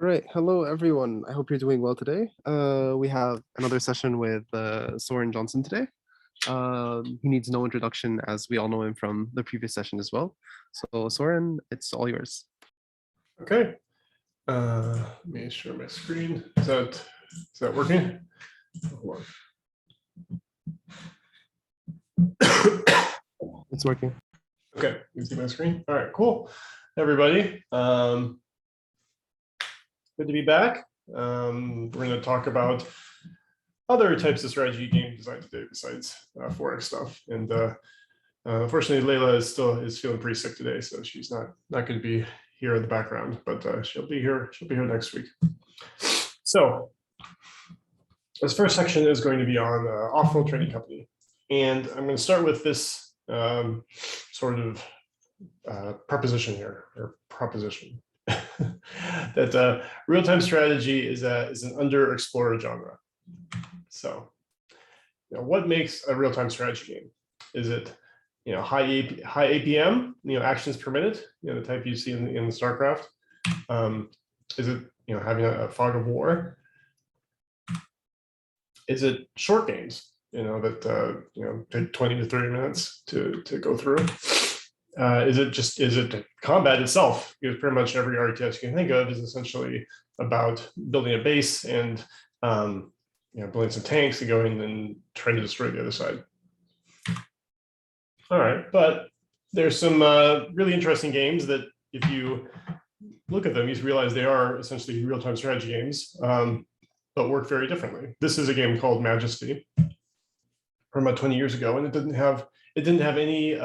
All right, hello everyone. I hope you're doing well today. We have another session with Soren Johnson today. He needs no introduction as we all know him from the previous session as well. So Soren, it's all yours. Okay. Let me share my screen. Is that working? Hold on. It's working. Okay, you can see my screen. All right, cool. Everybody, good to be back. We're going to talk about other types of strategy game design today besides Forex stuff. And unfortunately, Layla is feeling pretty sick today, so she's not going to be here in the background, but she'll be here next week. So this first section is going to be on off-road trading company, and I'm going to start with this sort of proposition here, or proposition that real-time strategy is an underexplored genre. So, what makes a real-time strategy game? Is it high APM, actions per minute, the type you see in StarCraft? Is it having a fog of war? Is it short games, that take 20 to 30 minutes to go through? Is it combat itself? Because pretty much every RTS you can think of is essentially about building a base and building some tanks and going and trying to destroy the other side. All right, but there's some really interesting games that if you look at them, you realize they are essentially real-time strategy games, but work very differently. This is a game called Majesty from about 20 years ago, and it didn't have any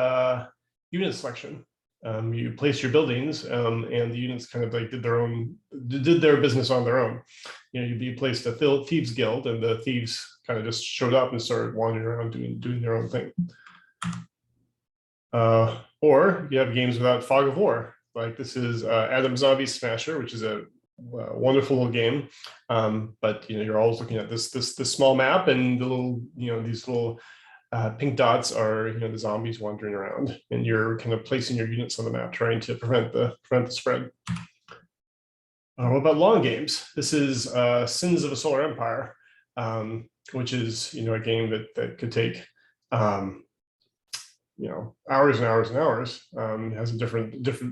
unit selection. You placed your buildings, and the units kind of like did their business on their own. You placed a thieves guild, and the thieves kind of just showed up and started wandering around doing their own thing. Or you have games without fog of war, like this is Adam Zombie Smasher, which is a wonderful little game, but you're always looking at this small map, and the little these little pink dots are the zombies wandering around, and you're kind of placing your units on the map, trying to prevent the spread. What about long games? This is Sins of a Solar Empire, which is a game that could take hours and hours and hours. It has a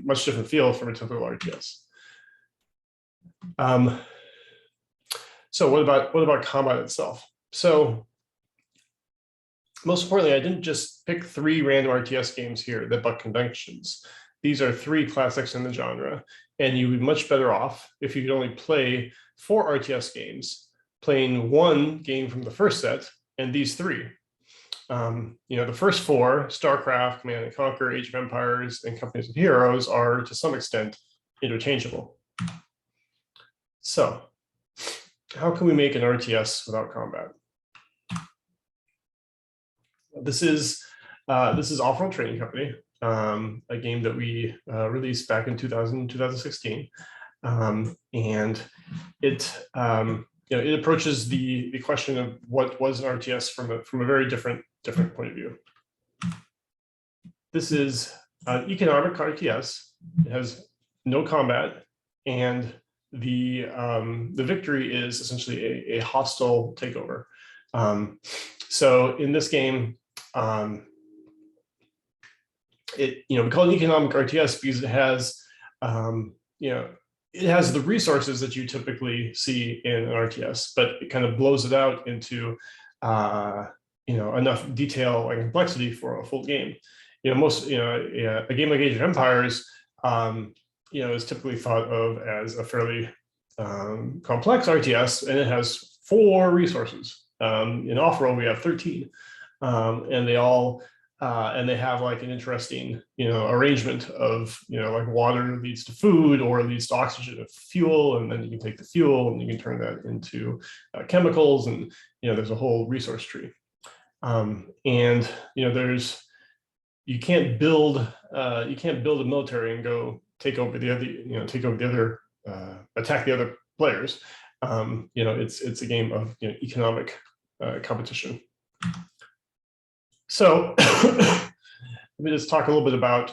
much different feel from a typical RTS. So what about combat itself? So most importantly, I didn't just pick 3 random RTS games here that buck conventions. These are 3 classics in the genre, and you would be much better off if you could only play 4 RTS games, playing 1 game from the first set and these 3. The first 4, StarCraft, Command and Conquer, Age of Empires, and Companies of Heroes, are to some extent interchangeable. So, how can we make an RTS without combat? This is Off-Road Trading Company, a game that we released back in 2016, and it it approaches the question of what was an RTS from a very different point of view. This is an economic RTS. It has no combat, and the victory is essentially a hostile takeover. So in this game, we call it an economic RTS because it has it has the resources that you typically see in an RTS, but it kind of blows it out into enough detail and complexity for a full game. A game like Age of Empires is typically thought of as a fairly complex RTS, and it has 4 resources. In off-road, we have 13, and they all and they have like an interesting arrangement of like water leads to food, or leads to oxygen to fuel, and then you can take the fuel and you can turn that into chemicals, and there's a whole resource tree. And you can't build a military and go take over the other attack the other players. It's a game of economic competition. So let me just talk a little bit about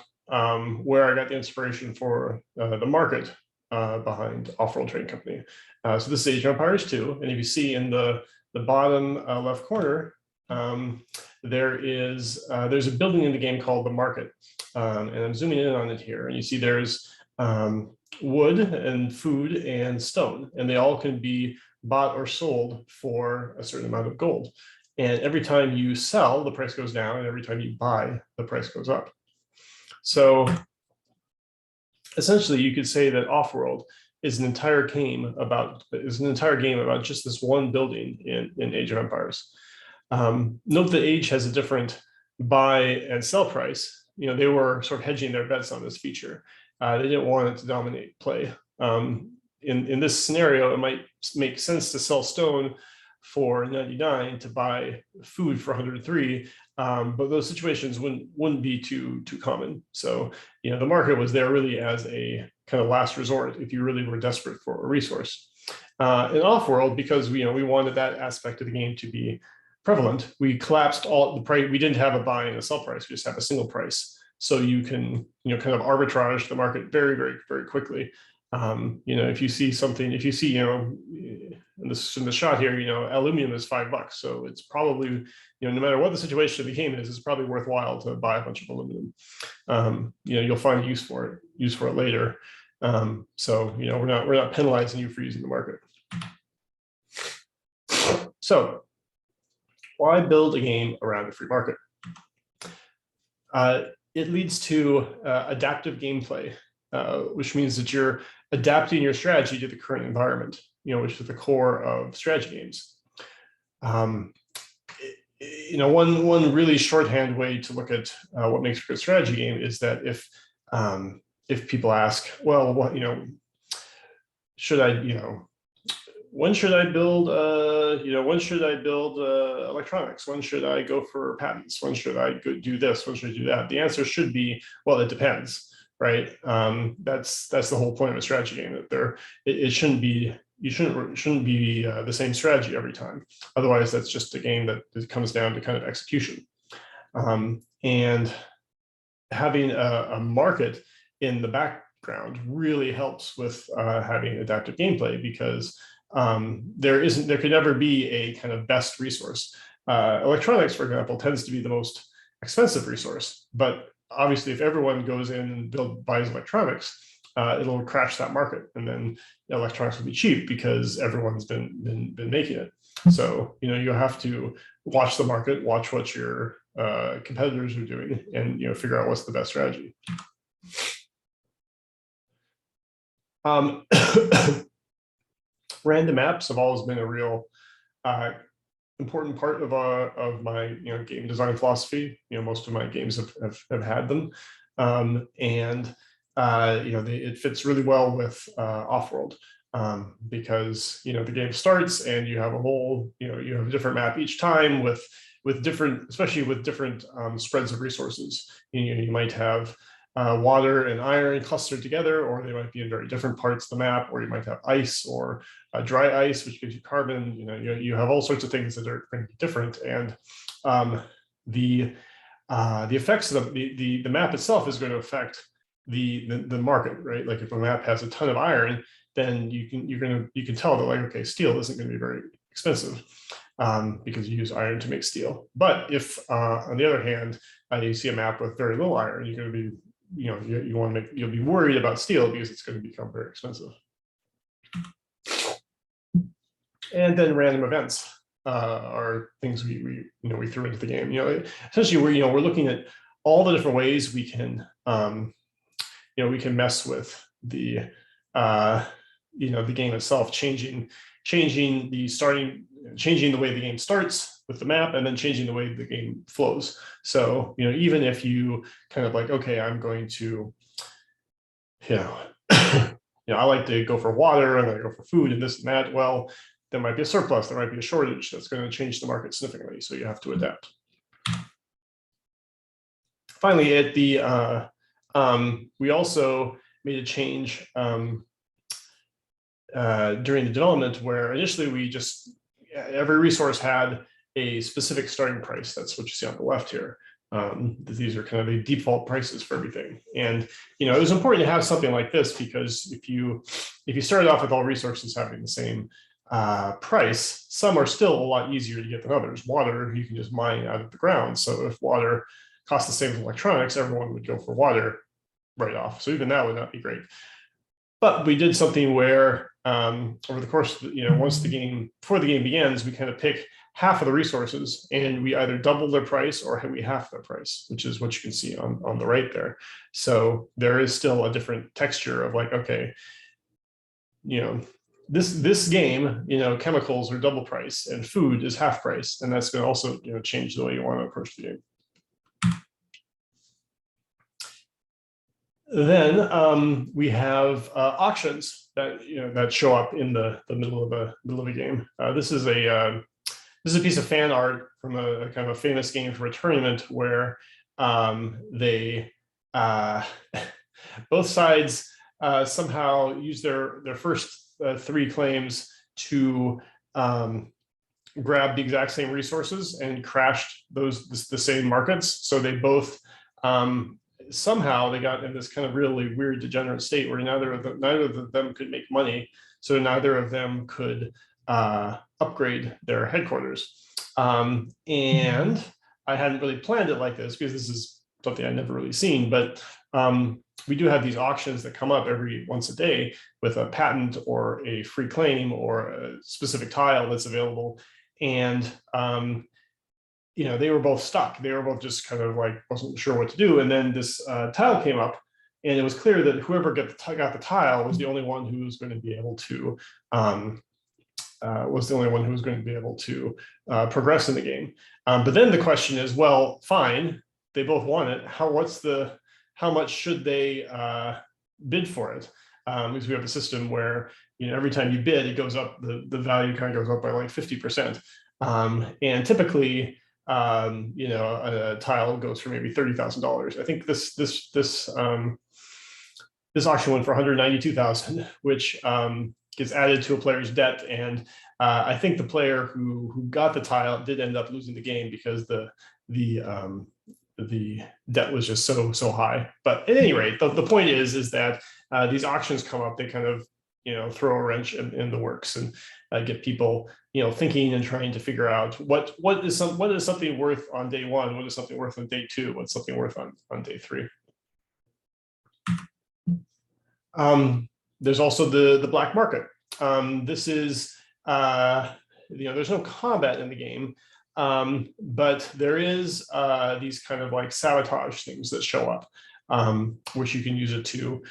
where I got the inspiration for the market behind Off-World Trading Company. So this is Age of Empires 2, and if you see in the bottom left corner, there's a building in the game called the Market, and I'm zooming in on it here, and you see there's wood and food and stone, and they all can be bought or sold for a certain amount of gold. And every time you sell, the price goes down, and every time you buy, the price goes up. So essentially, you could say that Off-World is an entire game about just this one building in Age of Empires. Note that Age has a different buy and sell price. They were sort of hedging their bets on this feature. They didn't want it to dominate play. In this scenario, it might make sense to sell stone for 99 to buy food for 103, but those situations wouldn't be too common. So the market was there really as a kind of last resort if you really were desperate for a resource. In Off-World, because we wanted that aspect of the game to be prevalent, we collapsed all the price. We didn't have a buy and a sell price. We just have a single price, so you can kind of arbitrage the market very, very, very quickly. If you see in the shot here, aluminum is $5, so it's probably, no matter what the situation of the game is, it's probably worthwhile to buy a bunch of aluminum. You'll find use for it later. So we're not penalizing you for using the market. So why build a game around a free market? It leads to adaptive gameplay, which means that you're adapting your strategy to the current environment, which is the core of strategy games. One really shorthand way to look at what makes a good strategy game is that if people ask, well, what should I when should I build electronics? When should I go for patents? When should I do this? When should I do that? The answer should be, well, it depends. Right, that's the whole point of a strategy game. That it shouldn't be the same strategy every time. Otherwise, that's just a game that comes down to kind of execution. And having a market in the background really helps with having adaptive gameplay, because there could never be a kind of best resource. Electronics, for example, tends to be the most expensive resource, but obviously, if everyone goes in and buys electronics, it'll crash that market, and then electronics will be cheap because everyone's been making it. So you have to watch the market, watch what your competitors are doing, and figure out what's the best strategy. Random maps have always been a real important part of my game design philosophy. Most of my games have had them, and it fits really well with Off-World, because the game starts and you have you have a different map each time with different, especially with different spreads of resources. You might have water and iron clustered together, or they might be in very different parts of the map, or you might have ice or dry ice, which gives you carbon. You have all sorts of things that are going to be different, and the effects of the map itself is going to affect the market, right? Like if a map has a ton of iron, then you can tell that, like, okay, steel isn't going to be very expensive, because you use iron to make steel. But if on the other hand you see a map with very little iron, you're going to be you'll be worried about steel because it's going to become very expensive. And then random events are things we threw into the game. Essentially we're looking at all the different ways we can mess with the game itself, changing the way the game starts with the map, and then changing the way the game flows. So even if you kind of like, okay, I'm going to I like to go for water, I'm going to go for food and this and that. Well, there might be a surplus, there might be a shortage that's going to change the market significantly, so you have to adapt. Finally, at the we also made a change during the development, where initially every resource had a specific starting price. That's what you see on the left here. These are kind of the default prices for everything. And it was important to have something like this, because if you started off with all resources having the same price, some are still a lot easier to get than others. Water, you can just mine out of the ground. So if water costs the same as electronics, everyone would go for water right off. So even that would not be great. But we did something where over the course, before the game begins, we kind of pick half of the resources, and we either double their price or we half their price, which is what you can see on the right there. So there is still a different texture of like, okay, this game, chemicals are double price and food is half price, and that's going to also change the way you want to approach the game. Then we have auctions that show up in the middle of a game. This is a piece of fan art from a kind of a famous game for a tournament where they both sides somehow use their first 3 claims to grab the exact same resources and crashed the same markets. So they both somehow they got in this kind of really weird degenerate state where neither of them could make money, so neither of them could upgrade their headquarters. And I hadn't really planned it like this, because this is something I'd never really seen, but we do have these auctions that come up every once a day with a patent or a free claim or a specific tile that's available. And they were both stuck. They were both just kind of like wasn't sure what to do. And then this tile came up, and it was clear that whoever got the tile was the only one who was going to be able to progress in the game. But then the question is, well, fine, they both won it. How much should they bid for it? Because we have a system where every time you bid, it goes up. The value kind of goes up by like 50%. And typically, a tile goes for maybe $30,000. I think this auction went for $192,000, which gets added to a player's debt. And I think the player who got the tile did end up losing the game, because the debt was just so high. But at any rate, the point is that these auctions come up, they kind of throw a wrench in the works and get people thinking and trying to figure out what is something worth on day 1, what is something worth on day 2, what's something worth on day 3. There's also the black market. This is there's no combat in the game, but there is these kind of like sabotage things that show up, which you can use it to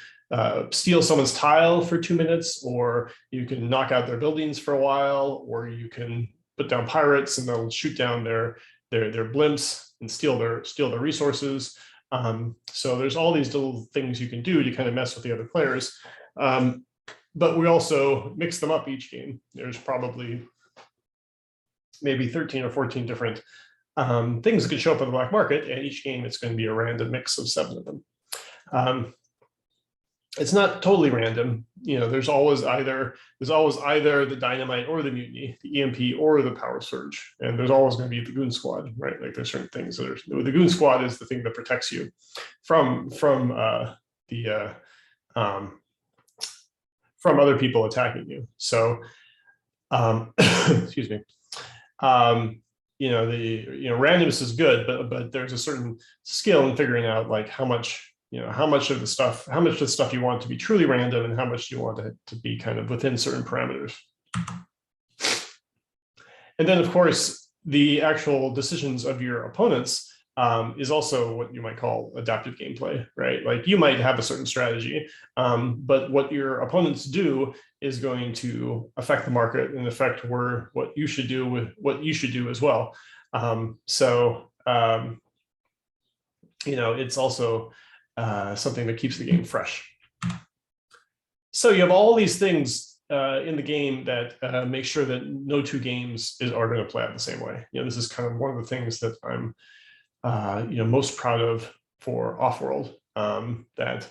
steal someone's tile for 2 minutes, or you can knock out their buildings for a while, or you can put down pirates and they'll shoot down their blimps and steal their resources. So there's all these little things you can do to kind of mess with the other players. But we also mix them up each game. There's probably maybe 13 or 14 different things that could show up on the black market, and each game it's going to be a random mix of 7 of them. It's not totally random. There's always either the dynamite or the mutiny, the EMP or the power surge, and there's always going to be the goon squad, right? Like there's certain things that are the goon squad is the thing that protects you from other people attacking you. So, excuse me. Randomness is good, but there's a certain skill in figuring out like how much of the stuff you want to be truly random and how much you want it to be kind of within certain parameters. And then, of course, the actual decisions of your opponents is also what you might call adaptive gameplay, right? Like you might have a certain strategy, but what your opponents do is going to affect the market and affect what you should do as well. It's also something that keeps the game fresh. So you have all these things in the game that make sure that no 2 games are going to play out the same way. This is kind of one of the things that I'm most proud of for Offworld, that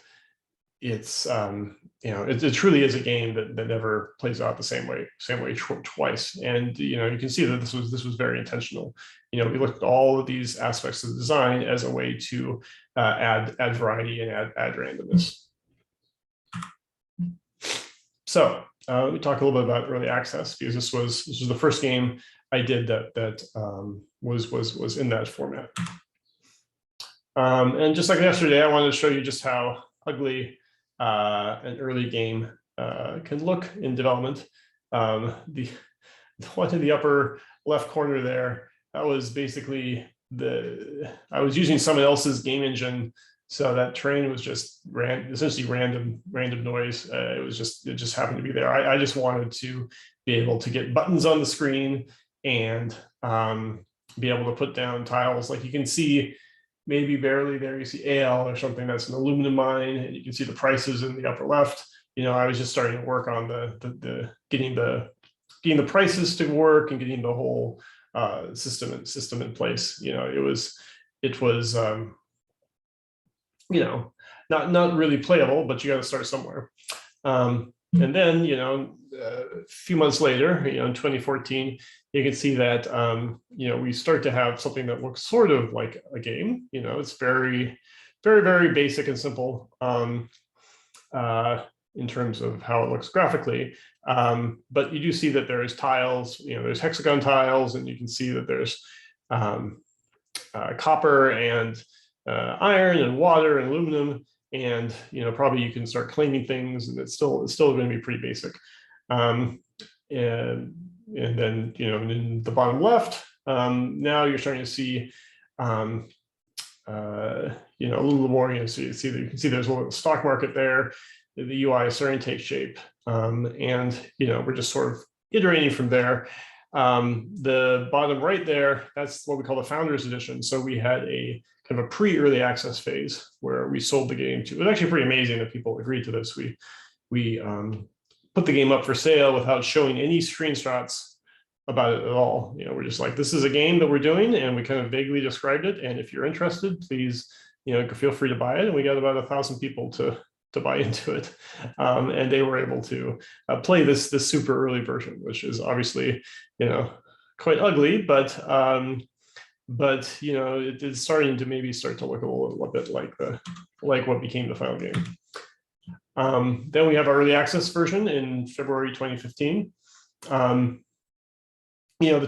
it's it truly is a game that never plays out the same way twice. And you can see that this was very intentional. We looked at all of these aspects of the design as a way to add variety and add randomness. So let me talk a little bit about early access, because this was the first game I did that was in that format. And just like yesterday, I wanted to show you just how ugly an early game can look in development. The one in the upper left corner there, that was basically I was using someone else's game engine, so that train was just essentially random noise. It just happened to be there. I just wanted to be able to get buttons on the screen and be able to put down tiles. Like you can see, maybe barely there, you see AL or something that's an aluminum mine, and you can see the prices in the upper left. I was just starting to work on getting the prices to work and getting the whole system in place. It was not really playable, but you got to start somewhere. And then a few months later, in 2014, you can see that we start to have something that looks sort of like a game. It's very, very, very basic and simple in terms of how it looks graphically. But you do see that there's tiles. There's hexagon tiles, and you can see that there's copper and iron and water and aluminum. And probably you can start claiming things, and it's still going to be pretty basic. And then in the bottom left, now you're starting to see a little more. You can see there's a little stock market there. The UI is starting to take shape, and we're just sort of iterating from there. The bottom right there, that's what we call the Founders Edition. So we had a kind of a pre-early access phase where we sold the game to. It was actually pretty amazing that people agreed to this. We put the game up for sale without showing any screenshots about it at all. We're just like, this is a game that we're doing, and we kind of vaguely described it. And if you're interested, please, feel free to buy it. And we got about 1,000 people to buy into it, and they were able to play this super early version, which is obviously quite ugly, but it is starting to maybe start to look a little bit like what became the final game. Then we have our early access version in February 2015. The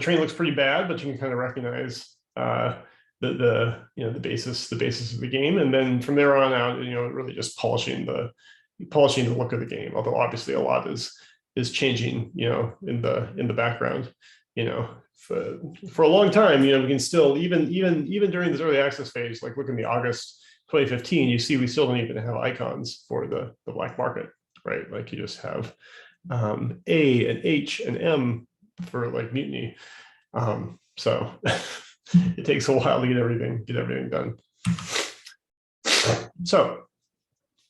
train looks pretty bad, but you can kind of recognize the basis of the game, and then from there on out, really just polishing the look of the game. Although obviously a lot is changing, in the background. For a long time, we can still even during this early access phase, like look in the August 2015, you see we still don't even have icons for the black market, right? Like you just have A and H and M for like mutiny. So it takes a while to get everything done. So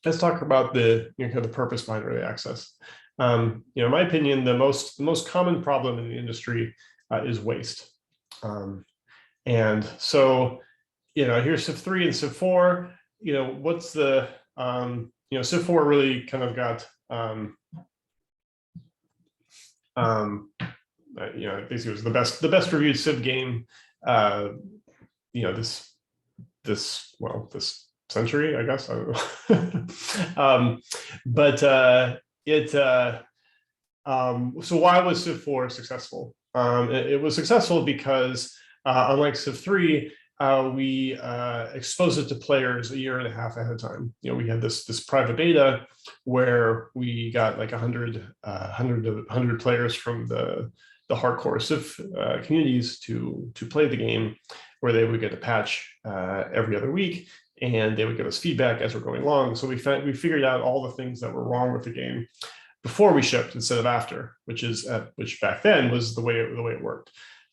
let's talk about the kind of the purpose behind early access. In my opinion, the most common problem in the industry is waste. And so here's Civ 3 and Civ 4. What's the Civ 4 really kind of got basically was the best reviewed Civ game this century, I guess. I don't know. So why was Civ 4 successful? It was successful because unlike Civ 3, we exposed it to players a year and a half ahead of time. We had this private beta where we got like 100 players from the hardcore Civ communities to play the game, where they would get a patch every other week, and they would give us feedback as we're going along. So we figured out all the things that were wrong with the game before we shipped instead of after, which back then was the way it worked.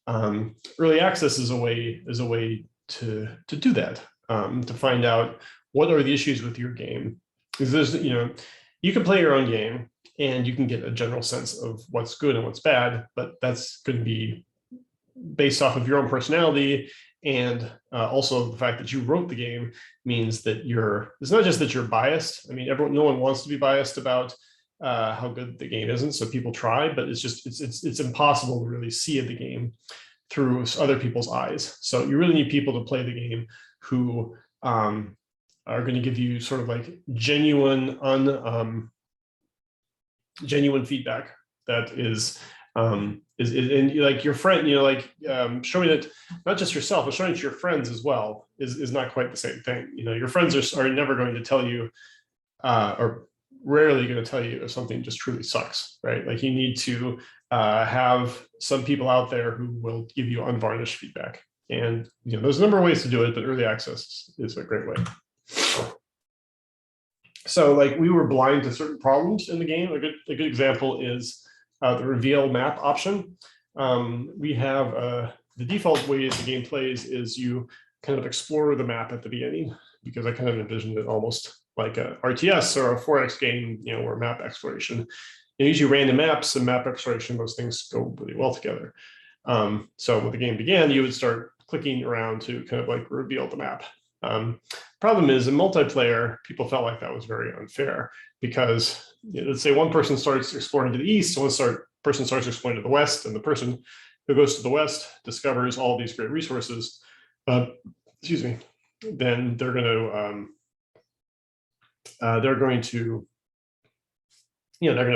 Early access is a way to do that, to find out what are the issues with your game. Because there's you can play your own game and you can get a general sense of what's good and what's bad, but that's going to be based off of your own personality And also the fact that you wrote the game means that it's not just that you're biased. I mean, no one wants to be biased about how good the game isn't, so people try, but it's impossible to really see the game through other people's eyes. So you really need people to play the game who are going to give you sort of like genuine feedback that is and like your friend, showing it not just yourself, but showing it to your friends as well is not quite the same thing. Your friends are never going to tell you, or rarely going to tell you if something just truly sucks, right? Like you need to have some people out there who will give you unvarnished feedback. And there's a number of ways to do it, but early access is a great way. So like we were blind to certain problems in the game. A good example is the reveal map option. We have the default way the game plays is you kind of explore the map at the beginning, because I kind of envisioned it almost like a RTS or a 4X game, where map exploration, usually random maps and map exploration, those things go really well together. So when the game began, you would start clicking around to kind of like reveal the map. Problem is, in multiplayer, people felt like that was very unfair, because let's say one person starts exploring to the east, one person starts exploring to the west, and the person who goes to the west discovers all these great resources. Then they're going to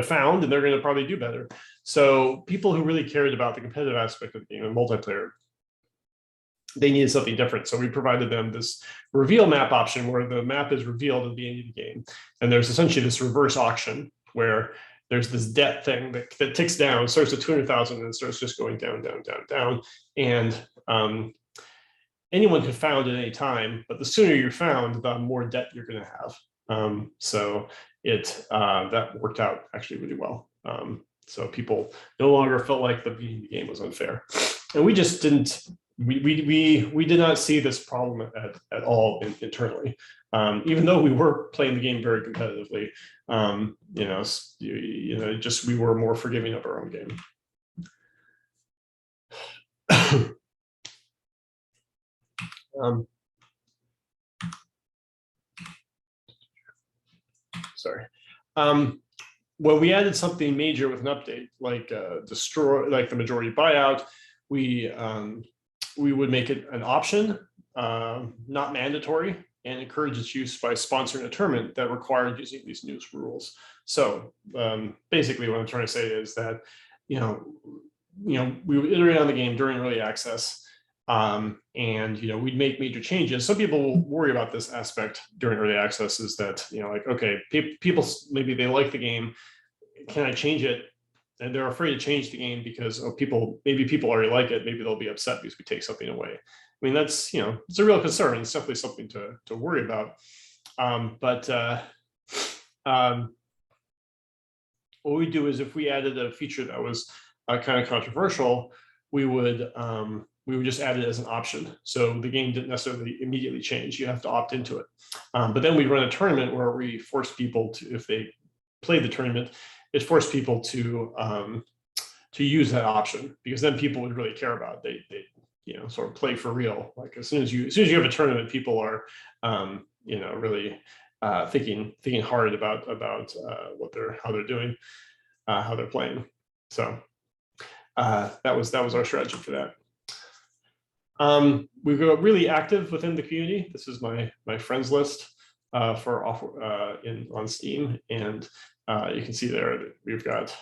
found, and they're going to probably do better. So people who really cared about the competitive aspect of the game and multiplayer, they needed something different. So we provided them this reveal map option where the map is revealed at the end of the game. And there's essentially this reverse auction where there's this debt thing that ticks down, starts at 200,000 and starts just going down, down, down, down. And anyone can found at any time, but the sooner you're found, the more debt you're going to have. So that worked out actually really well. So people no longer felt like the game was unfair. And we just didn't, we did not see this problem at all internally. Even though we were playing the game very competitively, just we were more forgiving of our own game. Sorry. When we added something major with an update, like the majority buyout, we would make it an option, not mandatory, and encourage its use by sponsoring a tournament that required using these new rules. So basically what I'm trying to say is that, we would iterate on the game during early access, and we'd make major changes. Some people will worry about this aspect during early access, is that, okay, people, maybe they like the game, can I change it? And they're afraid to change the game because maybe people already like it. Maybe they'll be upset because we take something away. I mean, that's, it's a real concern. It's definitely something to worry about. What we do is, if we added a feature that was kind of controversial, we would just add it as an option. So the game didn't necessarily immediately change. You have to opt into it. But then we run a tournament where we force people to, if they play the tournament, it forced people to use that option, because then people would really care about it. They sort of play for real. Like as soon as you have a tournament, people are really thinking hard about how they're doing, how they're playing. So that was our strategy for that. We go really active within the community. This is my friends list on Steam, and you can see there that we've got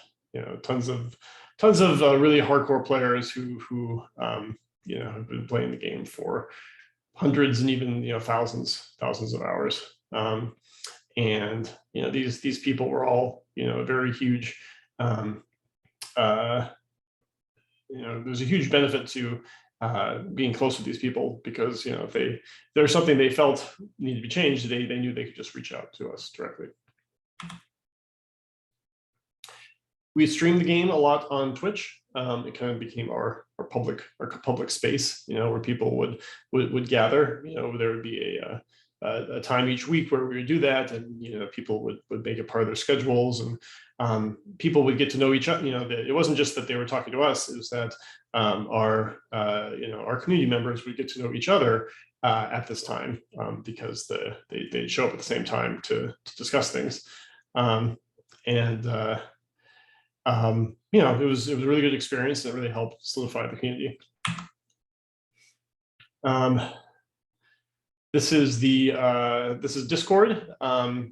tons of really hardcore players who have been playing the game for hundreds and even thousands of hours. And these people were all very huge. There's a huge benefit to being close with these people, because if there's something they felt needed to be changed, they knew they could just reach out to us directly. We streamed the game a lot on Twitch. It kind of became our public space, where people would gather. There would be a time each week where we would do that, and people would make it part of their schedules, and people would get to know each other. It wasn't just that they were talking to us; it was that our community members would get to know each other at this time, because they'd show up at the same time to discuss things, it was a really good experience, and it really helped solidify the community. This is Discord,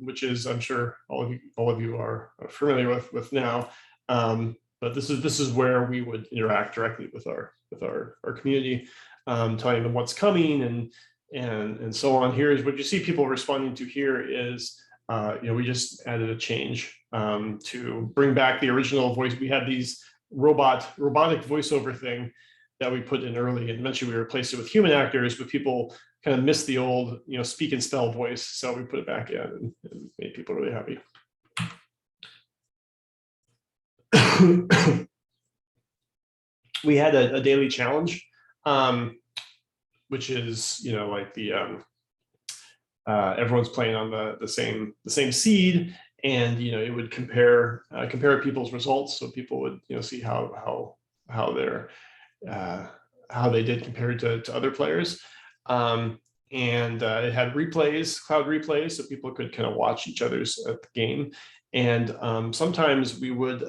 which is, I'm sure all of you are familiar with now. But this is where we would interact directly with our community, telling them what's coming and so on. Here's what you see people responding to here is, we just added a change to bring back the original voice. We had these robotic voiceover thing that we put in early, and eventually we replaced it with human actors, but people kind of missed the old, speak and spell voice. So we put it back in and made people really happy. We had a daily challenge, which is, like the everyone's playing on the same seed, and it would compare people's results, so people would see how they did compared to other players. And it had replays, cloud replays, so people could kind of watch each other's at the game. And sometimes we would,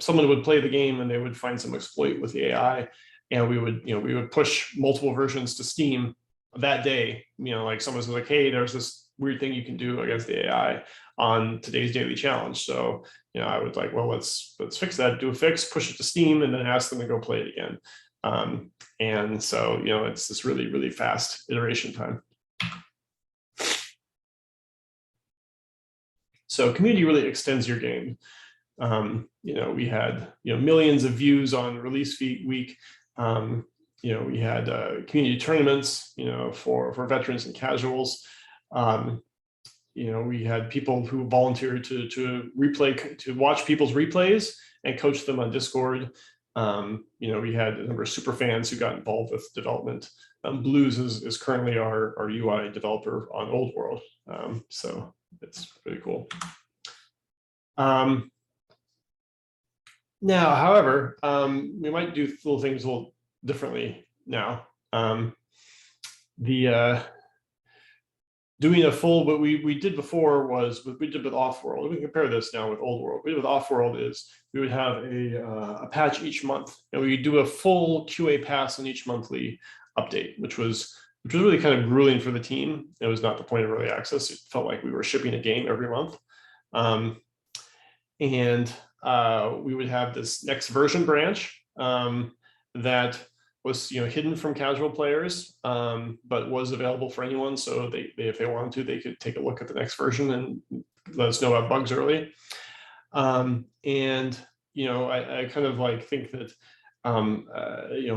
someone would play the game and they would find some exploit with the AI, and we would push multiple versions to Steam that day. Like someone was like, hey, there's this weird thing you can do against the AI on today's daily challenge. So, I would like, well, let's fix that, do a fix, push it to Steam, and then ask them to go play it again. And so, it's this really, really fast iteration time. So community really extends your game. We had, millions of views on release week. We had community tournaments, for veterans and casuals. We had people who volunteered to watch people's replays and coach them on Discord. We had a number of super fans who got involved with development. Blues is currently our UI developer on Old World. So it's pretty cool. Now, however, we might do little things a little differently now. Doing a full, what we did before was what we did with Offworld. We can compare this now with Old World. What we did with Offworld is we would have a patch each month, and we would do a full QA pass on each monthly update, which was really kind of grueling for the team. It was not the point of early access. It felt like we were shipping a game every month. We would have this next version branch that was hidden from casual players, but was available for anyone. So if they wanted to, they could take a look at the next version and let us know about bugs early. I kind of like think that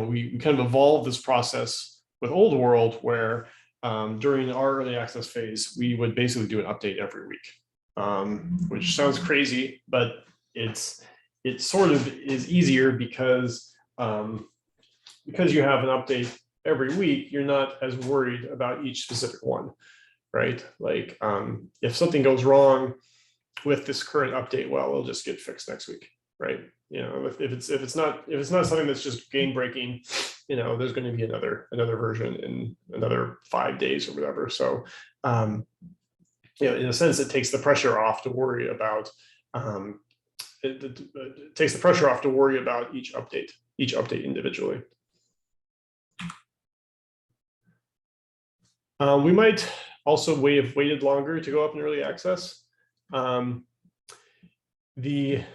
we kind of evolved this process with Old World, where during our early access phase, we would basically do an update every week, which sounds crazy, but it sort of is easier because you have an update every week, you're not as worried about each specific one, right? Like if something goes wrong with this current update, well, it'll just get fixed next week, right? If it's not something that's just game breaking, there's going to be another version in another 5 days or whatever. So in a sense, it takes the pressure off to worry about. It takes the pressure off to worry about each update individually. We might also have waited longer to go up in early access. Be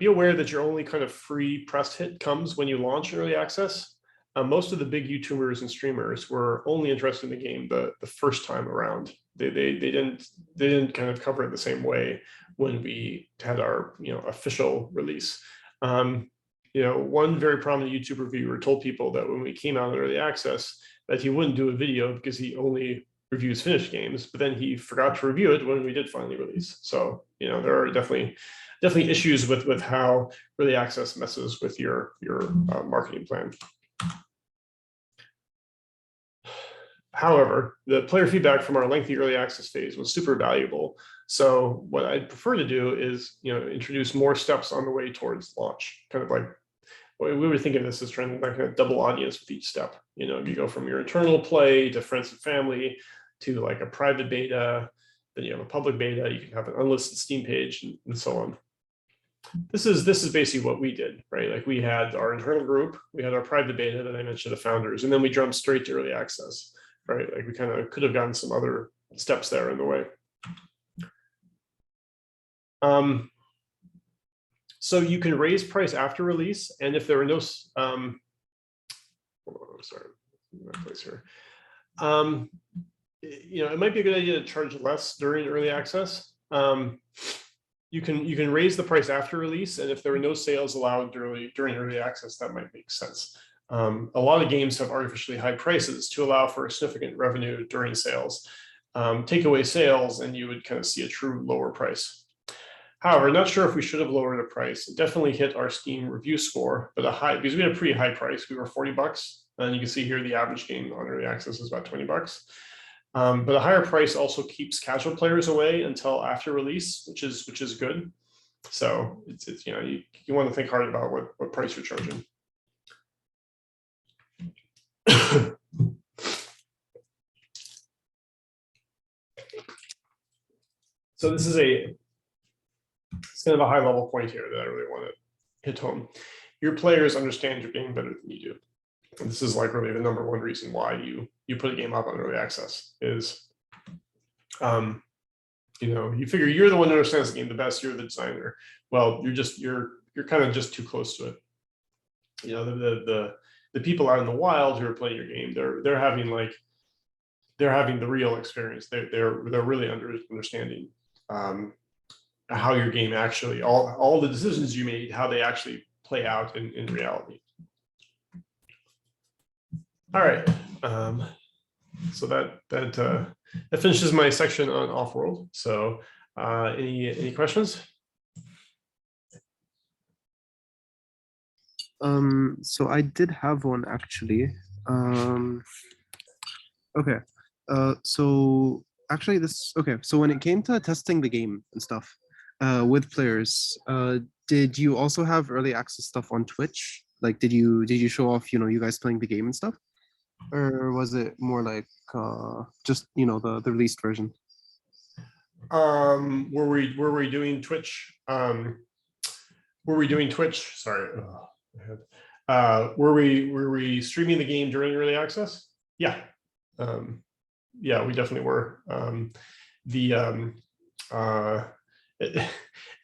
aware that your only kind of free press hit comes when you launch early access. Most of the big YouTubers and streamers were only interested in the game the first time around. They didn't kind of cover it the same way when we had our official release. One very prominent YouTube reviewer told people that when we came out in early access, that he wouldn't do a video because he only reviews finished games, but then he forgot to review it when we did finally release. So there are definitely issues with how early access messes with your marketing plan. However, the player feedback from our lengthy early access phase was super valuable. So what I'd prefer to do is, introduce more steps on the way towards launch. Kind of like, we were thinking of this as trying to like a double audience with each step. You go from your internal play to friends and family to like a private beta, then you have a public beta, you can have an unlisted Steam page and so on. This is basically what we did, right? Like we had our internal group, we had our private beta that I mentioned, the founders, and then we jumped straight to early access, right? Like we kind of could have gotten some other steps there in the way. So you can raise price after release, and if there are no, sorry, my place here. It might be a good idea to charge less during early access. You can raise the price after release, and if there are no sales allowed during early access, that might make sense. A lot of games have artificially high prices to allow for significant revenue during sales. Take away sales, and you would kind of see a true lower price. However, not sure if we should have lowered the price. It definitely hit our Steam review score, but because we had a pretty high price, we were $40, and you can see here the average game on early access is about $20. But a higher price also keeps casual players away until after release, which is good. So it's you want to think hard about what price you're charging. So this is it's kind of a high level point here that I really want to hit home. Your players understand your game better than you do. And this is like really the number one reason why you put a game up on early access is, you figure you're the one who understands the game the best, you're the designer. Well, you're kind of just too close to it. The people out in the wild who are playing your game, they're having the real experience. They're really understanding how your game actually, all the decisions you made, how they actually play out in reality. All right, so that finishes my section on Offworld. So any questions? So I did have one actually. Okay. So actually so when it came to testing the game and stuff with players, did you also have early access stuff on Twitch? Like did you show off, you guys playing the game and stuff? Or was it more like just the released version? Were we doing Twitch? Were we doing Twitch? Sorry. Were we streaming the game during early access? Yeah. Yeah, we definitely were.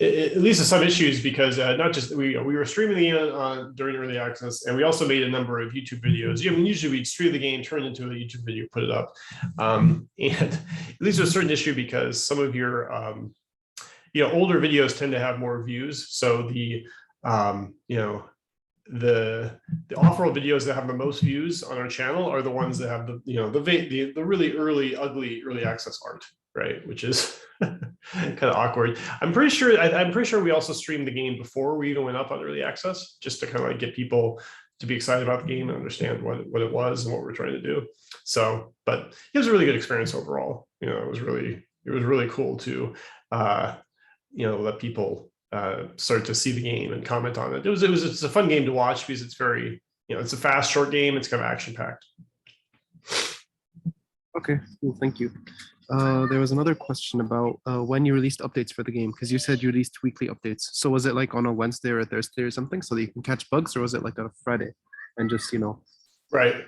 It leads to some issues because not just we were streaming the game during early access, and we also made a number of YouTube videos. Usually we'd stream the game, turn it into a YouTube video, put it up, and it leads to a certain issue because some of your older videos tend to have more views. So the off-world videos that have the most views on our channel are the ones that have the really ugly early access art, right? Which is kind of awkward. I'm pretty sure we also streamed the game before we even went up on early access, just to kind of like get people to be excited about the game and understand what it was and what we're trying to do. So, but it was a really good experience overall. It was really cool to let people start to see the game and comment on it. It's a fun game to watch because it's very, it's a fast, short game. It's kind of action packed. Okay, cool, thank you. There was another question about when you released updates for the game, because you said you released weekly updates. So was it like on a Wednesday or a Thursday or something so that you can catch bugs, or was it like on a Friday and just, Right.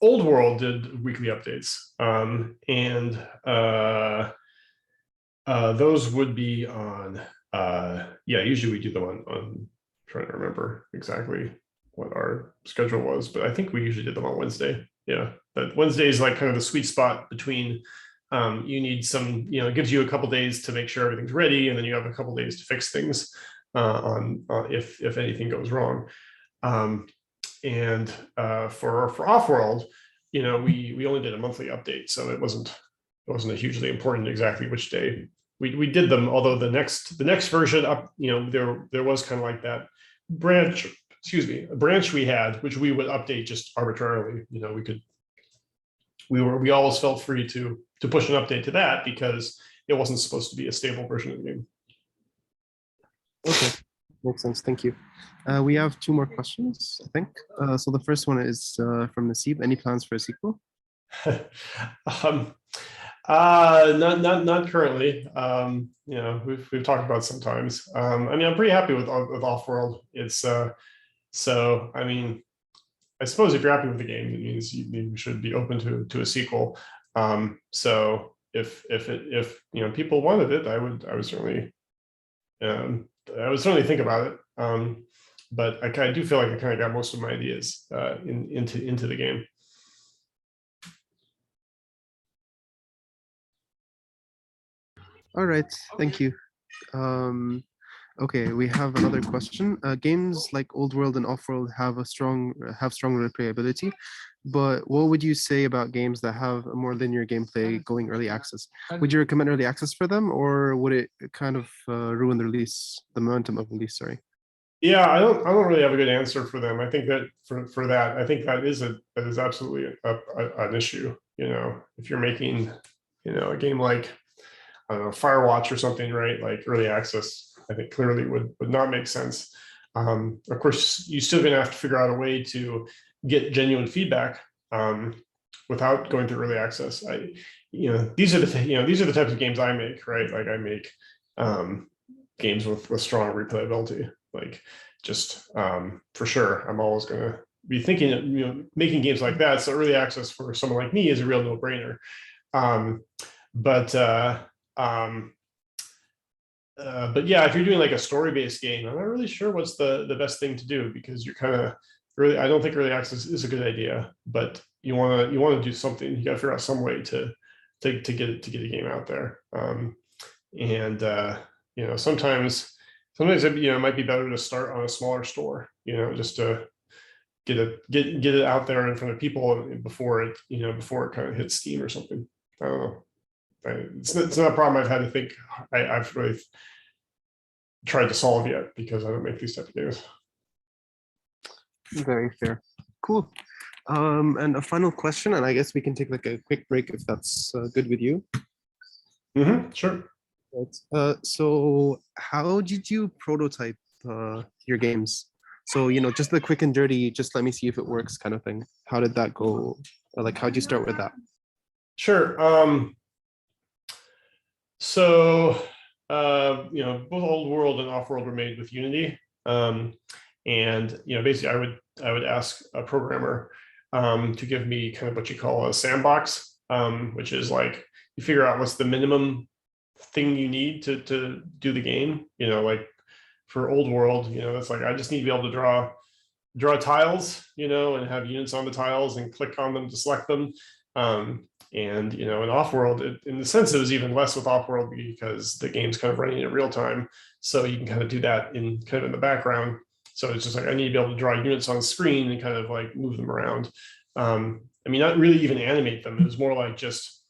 Old World did weekly updates, and those would be on, usually we do them on trying to remember exactly what our schedule was, but I think we usually did them on Wednesday. Yeah, but Wednesday is like kind of the sweet spot between you need some, it gives you a couple days to make sure everything's ready, and then you have a couple days to fix things if anything goes wrong. And for Offworld, we only did a monthly update, so it wasn't a hugely important exactly which day we did them. Although the next version up, there was kind of like that branch we had, which we would update just arbitrarily. We could we always felt free to push an update to that because it wasn't supposed to be a stable version of the game. Okay, makes sense. Thank you. We have two more questions, I think. So the first one is from Nasib. Any plans for a sequel? Not currently. We've talked about sometimes. I mean, I'm pretty happy with Offworld. It's so I mean, I suppose if you're happy with the game, it means you should be open to a sequel. So if people wanted it, I would certainly think about it. But I do feel like I kind of got most of my ideas into the game. All right, thank you. Okay, we have another question. Games like Old World and Off-World have strong replayability, but what would you say about games that have a more linear gameplay going early access? Would you recommend early access for them, or would it kind of ruin the momentum of release? Sorry. Yeah, I don't really have a good answer for them. I think that for that, I think that is absolutely an issue. If you're making a game like, I don't know, Firewatch or something, right? Like early access, I think clearly would not make sense. Of course, you're still going to have to figure out a way to get genuine feedback without going through early access. These are the types of games I make, right? Like I make games with strong replayability. Like just for sure, I'm always going to be thinking of making games like that. So early access for someone like me is a real no-brainer. But yeah, if you're doing like a story-based game, I'm not really sure what's the best thing to do, because you're kind of really, I don't think early access is a good idea, but you want to do something. You got to figure out some way to get a game out there. Sometimes it might be better to start on a smaller store, just to get it out there in front of people before it kind of hits Steam or something. I don't know. It's not a problem I've had to think I've really tried to solve yet, because I don't make these type of games. Very fair. Cool. And a final question, and I guess we can take like a quick break if that's good with you. Sure. Right. So how did you prototype your games? So, just the quick and dirty, just let me see if it works kind of thing. How did that go? Or like, how'd you start with that? Sure. So, both Old World and Off World were made with Unity. And, basically I would ask a programmer to give me kind of what you call a sandbox, which is like, you figure out what's the minimum thing you need to do the game. Like for Old World, it's like, I just need to be able to draw tiles, and have units on the tiles and click on them to select them. And in Off-World, in the sense, it was even less with Off-World, because the game's kind of running in real time, so you can kind of do that in the background. So it's just like, I need to be able to draw units on the screen and kind of like move them around. I mean, not really even animate them. It was more like just,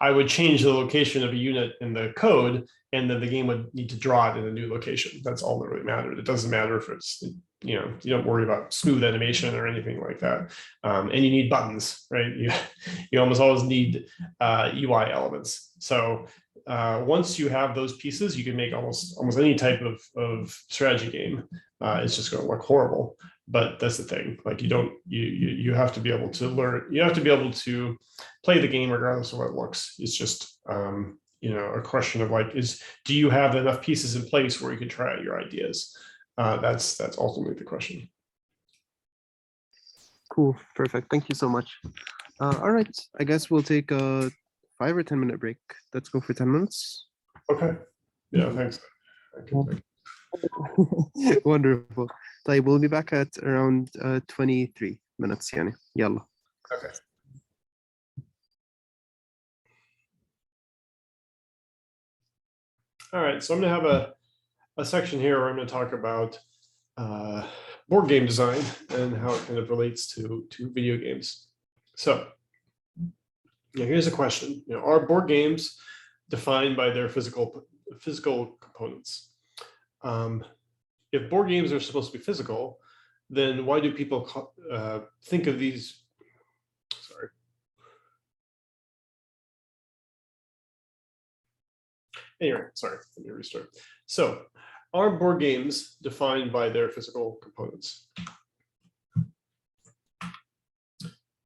I would change the location of a unit in the code, and then the game would need to draw it in a new location. That's all that really mattered. It doesn't matter if it's, you don't worry about smooth animation or anything like that. And you need buttons, right? You almost always need UI elements. So once you have those pieces, you can make almost any type of strategy game. It's just going to look horrible. But that's the thing. Like you have to be able to learn. You have to be able to play the game regardless of what it looks. It's just a question of like, do you have enough pieces in place where you can try out your ideas? That's ultimately the question. Cool, perfect. Thank you so much. All right, I guess we'll take a 5 or 10 minute break. Let's go for 10 minutes. Okay. Yeah, thanks. Wonderful. طيب, we'll be back at around 23 minutes يعني. يلا. Okay. All right, so I'm going to have a section here where I'm going to talk about board game design and how it kind of relates to video games. So here's a question. Are board games defined by their physical components? If board games are supposed to be physical, then why do people think of these Anyway, sorry, let me restart. So are board games defined by their physical components?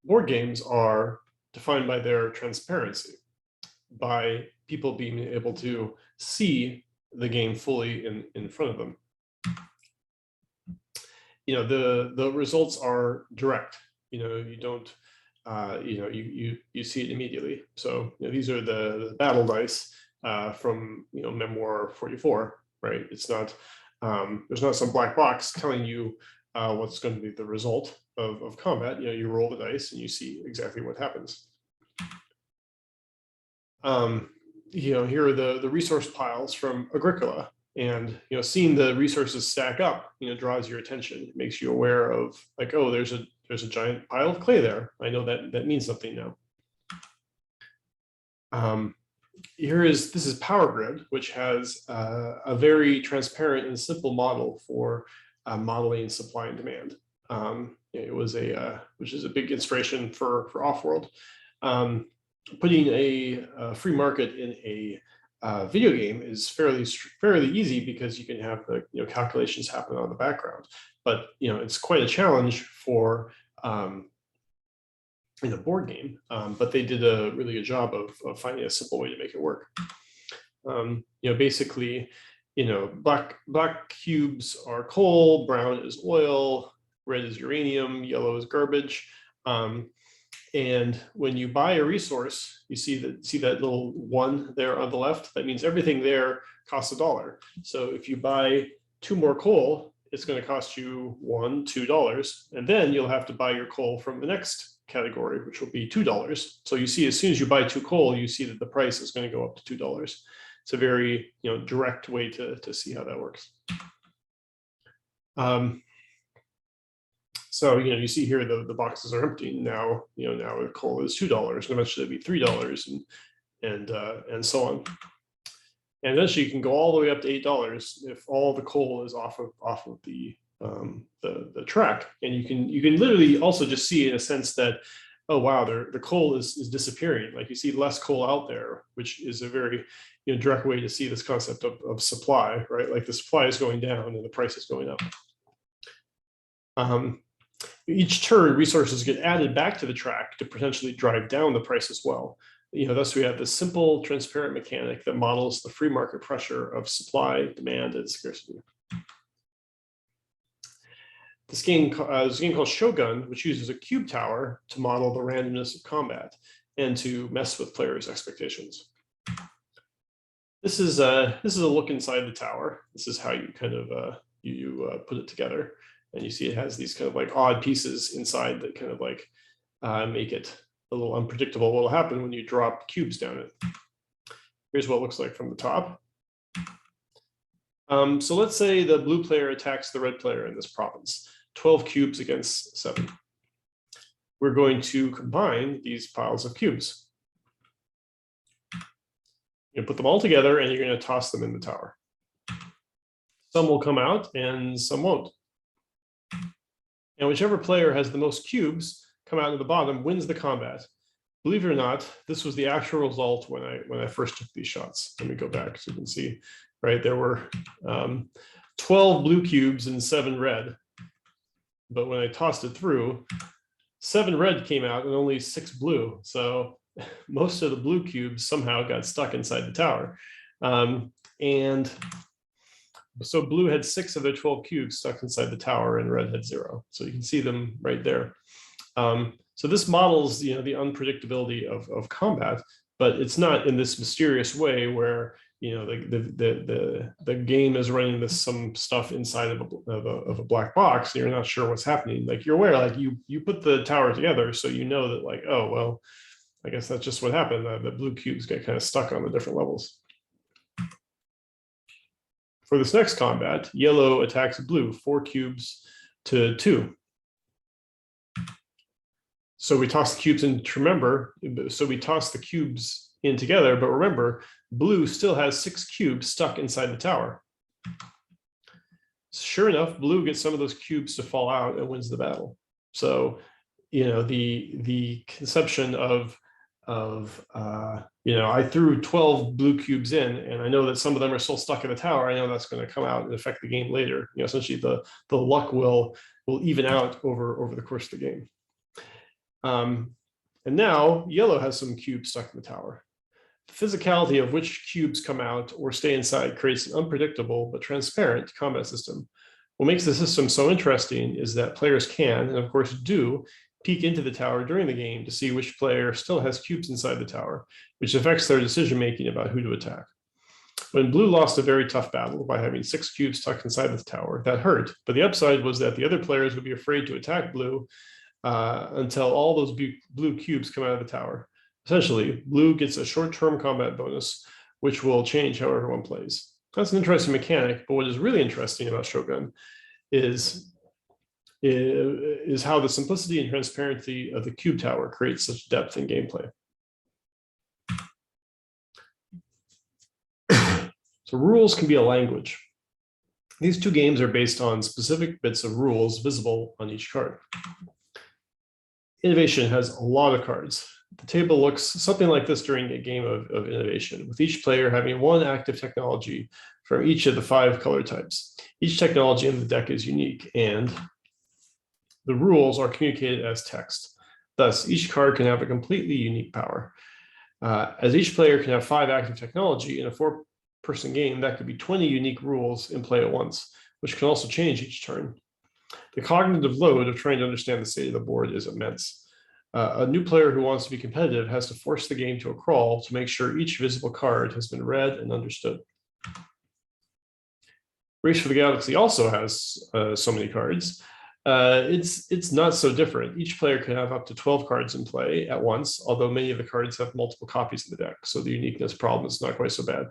Board games are defined by their transparency, by people being able to see the game fully in front of them. The results are direct. You don't you see it immediately. So these are the battle dice from Memoir 44, right? It's not there's not some black box telling you what's going to be the result of combat. You roll the dice and you see exactly what happens. Here are the resource piles from Agricola, and seeing the resources stack up draws your attention. It makes you aware of, like, oh, there's a giant pile of clay there. I know that means something now. This is Power Grid, which has a very transparent and simple model for modeling supply and demand. It was which is a big inspiration for Offworld. Putting a free market in a video game is fairly easy, because you can have the calculations happen on the background. But it's quite a challenge for in a board game. But they did a really good job of finding a simple way to make it work. Basically, black cubes are coal, brown is oil, red is uranium, yellow is garbage. And when you buy a resource, you see that little one there on the left. That means everything there costs $1. So if you buy 2 more coal, it's going to cost you $2, and then you'll have to buy your coal from the next category, which will be $2. So you see, as soon as you buy 2 coal, you see that the price is going to go up to $2. It's a very direct way to see how that works. So you see here the boxes are empty now. Now the coal is $2, and eventually it'll be $3, and so on. And eventually you can go all the way up to $8 if all the coal is off of the track. And you can literally also just see, in a sense, that, oh wow, the coal is disappearing. Like, you see less coal out there, which is a very direct way to see this concept of supply, right? Like, the supply is going down and the price is going up. Each turn, resources get added back to the track to potentially drive down the price as well. Thus we have this simple, transparent mechanic that models the free market pressure of supply, demand, and scarcity. This game is a game called Shogun, which uses a cube tower to model the randomness of combat and to mess with players' expectations. This is a look inside the tower. This is how you kind of put it together. And you see it has these kind of like odd pieces inside that kind of like make it a little unpredictable what will happen when you drop cubes down it. Here's what it looks like from the top. So let's say the blue player attacks the red player in this province, 12 cubes against 7. We're going to combine these piles of cubes. You put them all together and you're going to toss them in the tower. Some will come out and some won't. And whichever player has the most cubes come out of the bottom wins the combat. Believe it or not, this was the actual result when I first took these shots. Let me go back so you can see, right? There were 12 blue cubes and 7 red. But when I tossed it through, 7 red came out and only 6 blue. So most of the blue cubes somehow got stuck inside the tower. And so blue had 6 of their 12 cubes stuck inside the tower, and red had 0. So you can see them right there. So this models, the unpredictability of combat, but it's not in this mysterious way where the game is running some stuff inside of a black box, and you're not sure what's happening. Like, you're aware, like you put the tower together, so you know that, like, oh well, I guess that's just what happened. The blue cubes get kind of stuck on the different levels. For this next combat, yellow attacks blue, 4 cubes to 2. So we toss the cubes in, remember, so we toss the cubes in together, but remember, blue still has 6 cubes stuck inside the tower. Sure enough, blue gets some of those cubes to fall out and wins the battle. So, the conception of of I threw 12 blue cubes in, and I know that some of them are still stuck in the tower. I know that's going to come out and affect the game later. Essentially the luck will even out over the course of the game. And now yellow has some cubes stuck in the tower. The physicality of which cubes come out or stay inside creates an unpredictable but transparent combat system. What makes the system so interesting is that players can, and of course do, peek into the tower during the game to see which player still has cubes inside the tower, which affects their decision-making about who to attack. When blue lost a very tough battle by having 6 cubes stuck inside the tower, that hurt, but the upside was that the other players would be afraid to attack blue until all those blue cubes come out of the tower. Essentially, blue gets a short-term combat bonus, which will change how everyone plays. That's an interesting mechanic, but what is really interesting about Shogun is how the simplicity and transparency of the cube tower creates such depth in gameplay. So rules can be a language. These two games are based on specific bits of rules visible on each card. Innovation has a lot of cards. The table looks something like this during a game of Innovation, with each player having one active technology from each of the 5 color types. Each technology in the deck is unique, and the rules are communicated as text. Thus, each card can have a completely unique power. As each player can have 5 active technology in a 4-person game, that could be 20 unique rules in play at once, which can also change each turn. The cognitive load of trying to understand the state of the board is immense. A new player who wants to be competitive has to force the game to a crawl to make sure each visible card has been read and understood. Race for the Galaxy also has so many cards. It's not so different. Each player can have up to 12 cards in play at once, although many of the cards have multiple copies of the deck, so the uniqueness problem is not quite so bad.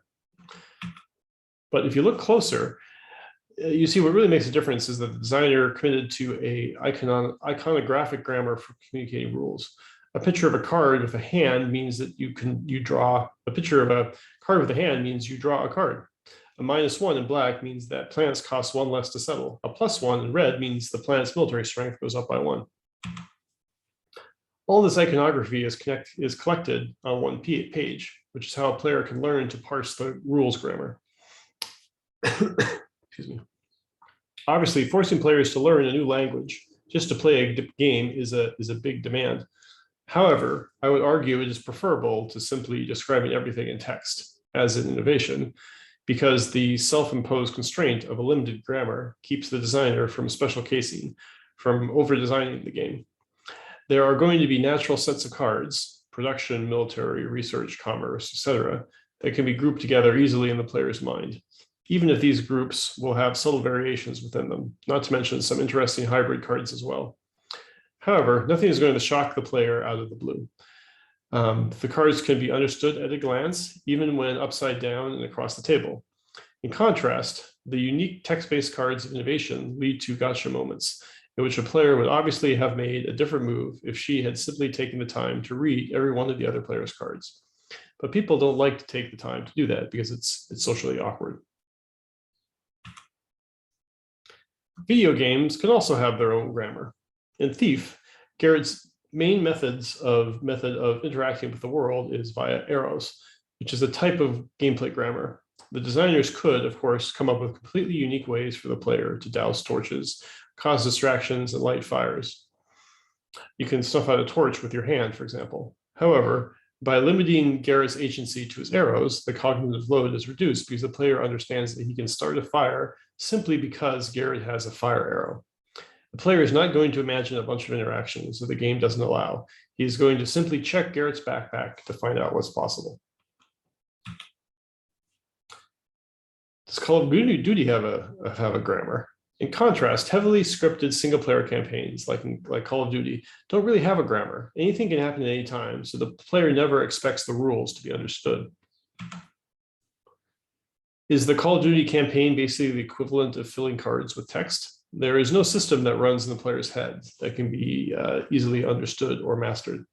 But if you look closer, you see what really makes a difference is that the designer committed to a iconographic grammar for communicating rules. A picture of a card with a hand means that you draw a picture of a card with a hand means you draw a card. A -1 in black means that planets cost 1 less to settle. A +1 in red means the planet's military strength goes up by 1. All this iconography is collected on one page, which is how a player can learn to parse the rules grammar. Excuse me. Obviously, forcing players to learn a new language just to play a game is a big demand. However, I would argue it is preferable to simply describing everything in text, as in Innovation, because the self-imposed constraint of a limited grammar keeps the designer from special casing, from over-designing the game. There are going to be natural sets of cards, production, military, research, commerce, etc., that can be grouped together easily in the player's mind, even if these groups will have subtle variations within them, not to mention some interesting hybrid cards as well. However, nothing is going to shock the player out of the blue. The cards can be understood at a glance, even when upside down and across the table. In contrast, the unique text-based cards of Innovation lead to gotcha moments, in which a player would obviously have made a different move if she had simply taken the time to read every one of the other player's cards. But people don't like to take the time to do that because it's socially awkward. Video games can also have their own grammar. In Thief, Garrett's main method of interacting with the world is via arrows, which is a type of gameplay grammar. The designers could, of course, come up with completely unique ways for the player to douse torches, cause distractions, and light fires. You can snuff out a torch with your hand, for example. However, by limiting Garrett's agency to his arrows, the cognitive load is reduced because the player understands that he can start a fire simply because Garrett has a fire arrow. The player is not going to imagine a bunch of interactions that the game doesn't allow. He's going to simply check Garrett's backpack to find out what's possible. Does Call of Duty have a grammar? In contrast, heavily scripted single-player campaigns like Call of Duty don't really have a grammar. Anything can happen at any time, so the player never expects the rules to be understood. Is the Call of Duty campaign basically the equivalent of filling cards with text? There is no system that runs in the player's head that can be easily understood or mastered.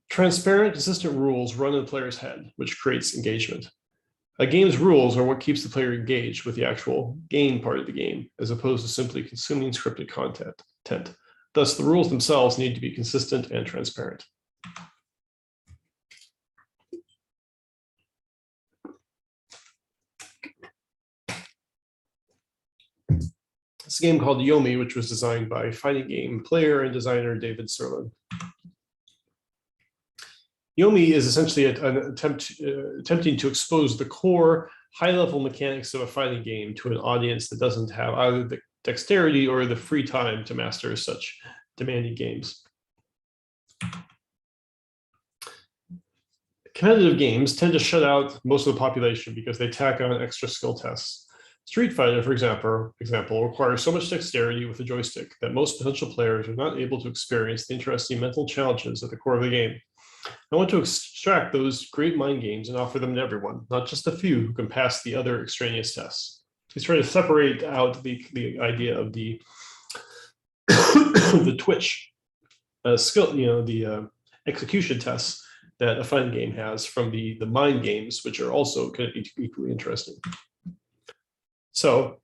Transparent, consistent rules run in the player's head, which creates engagement. A game's rules are what keeps the player engaged with the actual game part of the game, as opposed to simply consuming scripted content. Thus, the rules themselves need to be consistent and transparent. It's a game called Yomi, which was designed by fighting game player and designer David Serlin. Yomi is essentially an attempting to expose the core high-level mechanics of a fighting game to an audience that doesn't have either the dexterity or the free time to master such demanding games. Competitive games tend to shut out most of the population because they tack on extra skill tests. Street Fighter, for example, requires so much dexterity with the joystick that most potential players are not able to experience the interesting mental challenges at the core of the game. I want to extract those great mind games and offer them to everyone, not just a few who can pass the other extraneous tests. He's trying to separate out the idea of the the twitch skill, the execution tests that a fighting game has from the mind games, which are also kind of equally interesting. So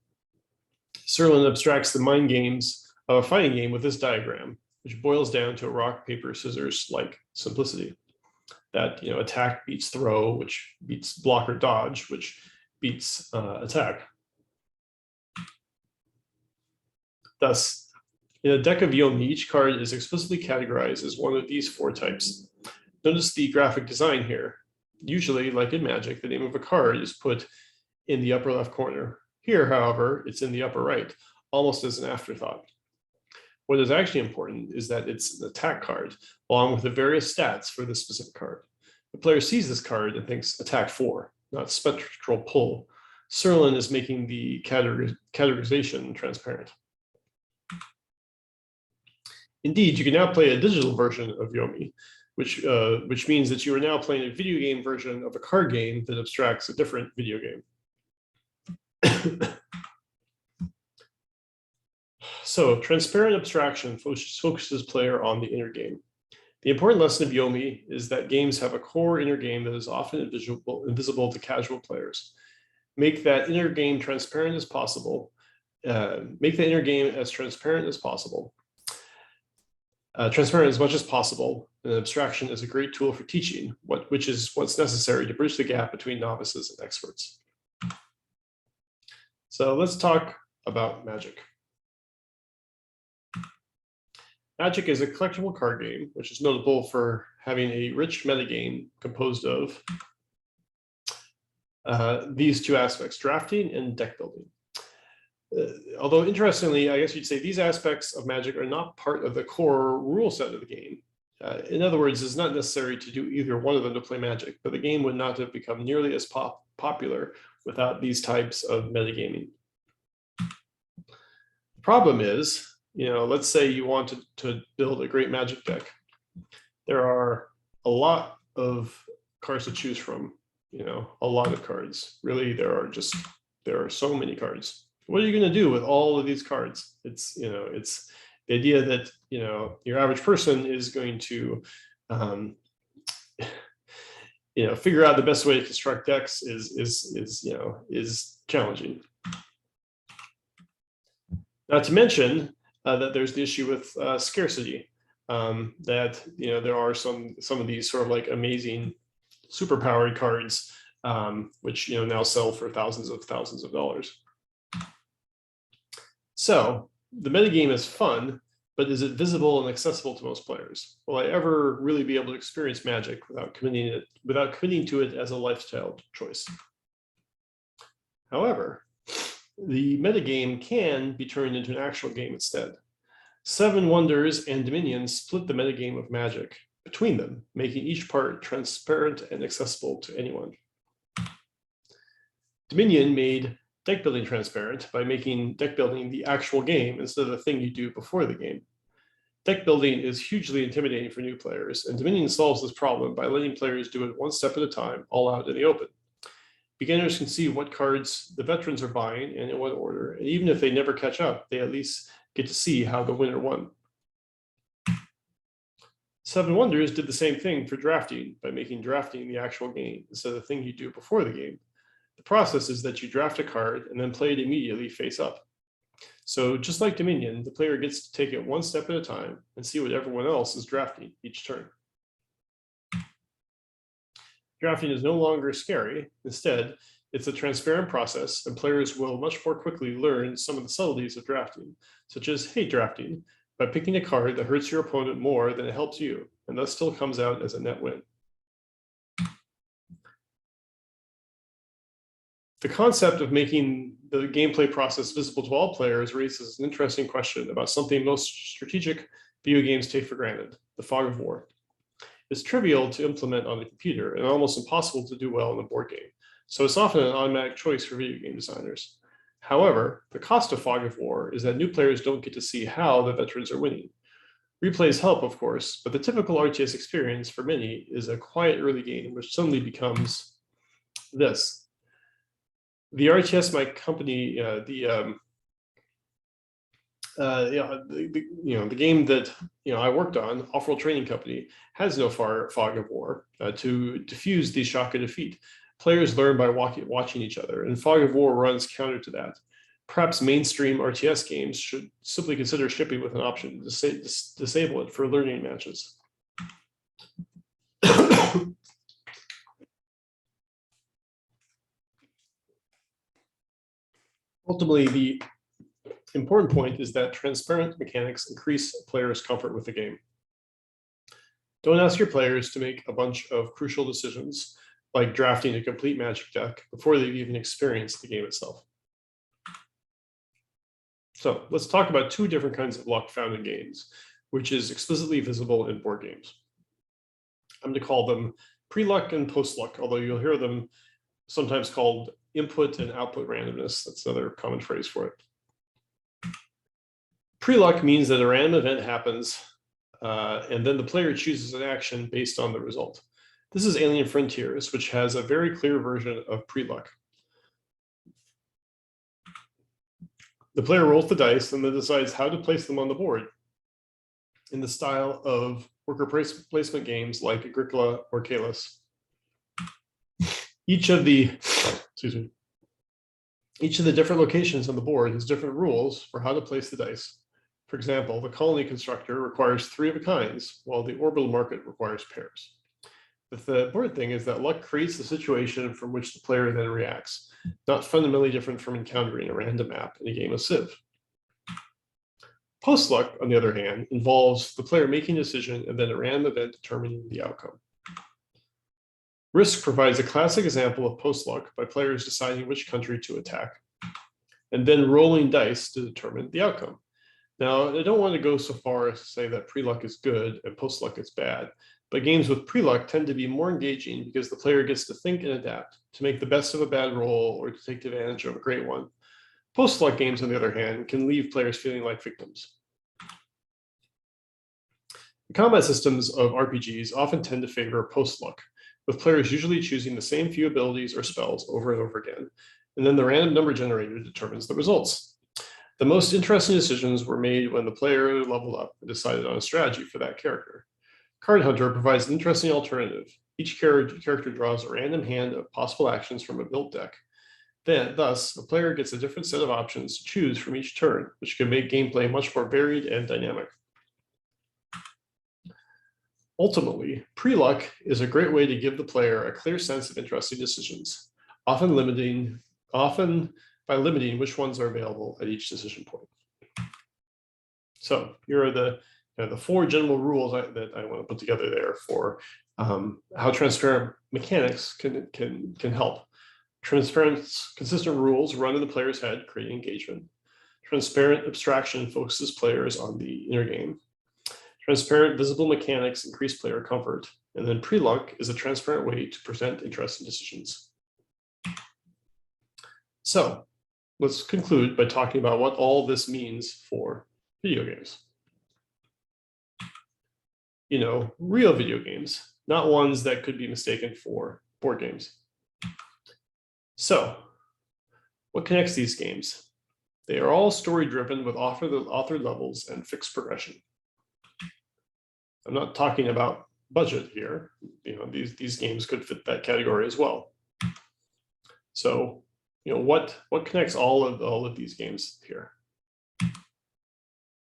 Serlin abstracts the mind games of a fighting game with this diagram, which boils down to a rock, paper, scissors like simplicity. That attack beats throw, which beats block or dodge, which beats attack. Thus, in a deck of Yomi, each card is explicitly categorized as one of these 4 types. Notice the graphic design here. Usually, like in Magic, the name of a card is put in the upper left corner. Here, however, it's in the upper right, almost as an afterthought. What is actually important is that it's an attack card, along with the various stats for this specific card. The player sees this card and thinks attack 4, not spectral pull. Serlin is making the categorization transparent. Indeed, you can now play a digital version of Yomi, which means that you are now playing a video game version of a card game that abstracts a different video game. So, transparent abstraction focuses player on the inner game. The important lesson of Yomi is that games have a core inner game that is often invisible to casual players. Make that inner game transparent as possible. Make the inner game as transparent as possible. Transparent as much as possible. And abstraction is a great tool for teaching, which is what's necessary to bridge the gap between novices and experts. So let's talk about Magic. Magic is a collectible card game, which is notable for having a rich metagame composed of these 2 aspects, drafting and deck building. Although interestingly, I guess you'd say these aspects of Magic are not part of the core rule set of the game. In other words, it's not necessary to do either one of them to play Magic, but the game would not have become nearly as popular without these types of metagaming. The problem is, let's say you want to build a great Magic deck. There are a lot of cards to choose from, a lot of cards. Really, there are so many cards. What are you going to do with all of these cards? It's the idea that, your average person is going to, figure out the best way to construct decks is challenging. Not to mention that there's the issue with scarcity. That there are some of these sort of like amazing, superpowered cards, which now sell for thousands of dollars. So the metagame is fun, but is it visible and accessible to most players? Will I ever really be able to experience Magic without committing to it as a lifestyle choice? However, the metagame can be turned into an actual game instead. 7 Wonders and Dominion split the metagame of Magic between them, making each part transparent and accessible to anyone. Dominion made deck building transparent by making deck building the actual game instead of the thing you do before the game. Deck building is hugely intimidating for new players, and Dominion solves this problem by letting players do it one step at a time, all out in the open. Beginners can see what cards the veterans are buying and in what order, and even if they never catch up, they at least get to see how the winner won. 7 Wonders did the same thing for drafting by making drafting the actual game instead of the thing you do before the game. The process is that you draft a card and then play it immediately face up. So just like Dominion, the player gets to take it one step at a time and see what everyone else is drafting each turn. Drafting is no longer scary. Instead, it's a transparent process, and players will much more quickly learn some of the subtleties of drafting, such as hate drafting, by picking a card that hurts your opponent more than it helps you, and thus still comes out as a net win. The concept of making the gameplay process visible to all players raises an interesting question about something most strategic video games take for granted: the fog of war. It's trivial to implement on a computer and almost impossible to do well in a board game, so it's often an automatic choice for video game designers. However, the cost of fog of war is that new players don't get to see how the veterans are winning. Replays help, of course, but the typical RTS experience for many is a quiet early game, which suddenly becomes this. The RTS my company, the game that I worked on, Off-World Training Company, has no fog of war to diffuse the shock of defeat. Players learn by watching each other, and fog of war runs counter to that. Perhaps mainstream RTS games should simply consider shipping with an option to disable it for learning matches. Ultimately, the important point is that transparent mechanics increase players' comfort with the game. Don't ask your players to make a bunch of crucial decisions, like drafting a complete Magic deck, before they've even experienced the game itself. So let's talk about two different kinds of luck found in games, which is explicitly visible in board games. I'm going to call them pre-luck and post-luck, although you'll hear them sometimes called input and output randomness. That's another common phrase for it. Pre-luck means that a random event happens, and then the player chooses an action based on the result. This is Alien Frontiers, which has a very clear version of pre-luck. The player rolls the dice and then decides how to place them on the board in the style of worker placement games like Agricola or Caelus. Each of the different locations on the board has different rules for how to place the dice. For example, the colony constructor requires 3 of a kinds, while the orbital market requires pairs. The important thing is that luck creates the situation from which the player then reacts, not fundamentally different from encountering a random map in a game of Civ. Post-luck, on the other hand, involves the player making a decision and then a random event determining the outcome. Risk provides a classic example of post-luck by players deciding which country to attack, and then rolling dice to determine the outcome. Now, I don't want to go so far as to say that pre-luck is good and post-luck is bad, but games with pre-luck tend to be more engaging because the player gets to think and adapt, to make the best of a bad roll or to take advantage of a great one. Post-luck games, on the other hand, can leave players feeling like victims. The combat systems of RPGs often tend to favor post-luck, with players usually choosing the same few abilities or spells over and over again, and then the random number generator determines the results. The most interesting decisions were made when the player leveled up and decided on a strategy for that character. Card Hunter provides an interesting alternative. Each character draws a random hand of possible actions from a built deck. Thus, the player gets a different set of options to choose from each turn, which can make gameplay much more varied and dynamic. Ultimately, pre-luck is a great way to give the player a clear sense of interesting decisions, often by limiting which ones are available at each decision point. So here are the 4 general rules that I want to put together there for how transparent mechanics can help. Transparent, consistent rules run in the player's head, creating engagement. Transparent abstraction focuses players on the inner game. Transparent, visible mechanics increase player comfort. And then pre-luck is a transparent way to present interesting decisions. So let's conclude by talking about what all this means for video games. Real video games, not ones that could be mistaken for board games. So, what connects these games? They are all story-driven with author levels and fixed progression. I'm not talking about budget here. These games could fit that category as well. So, what connects all of these games here?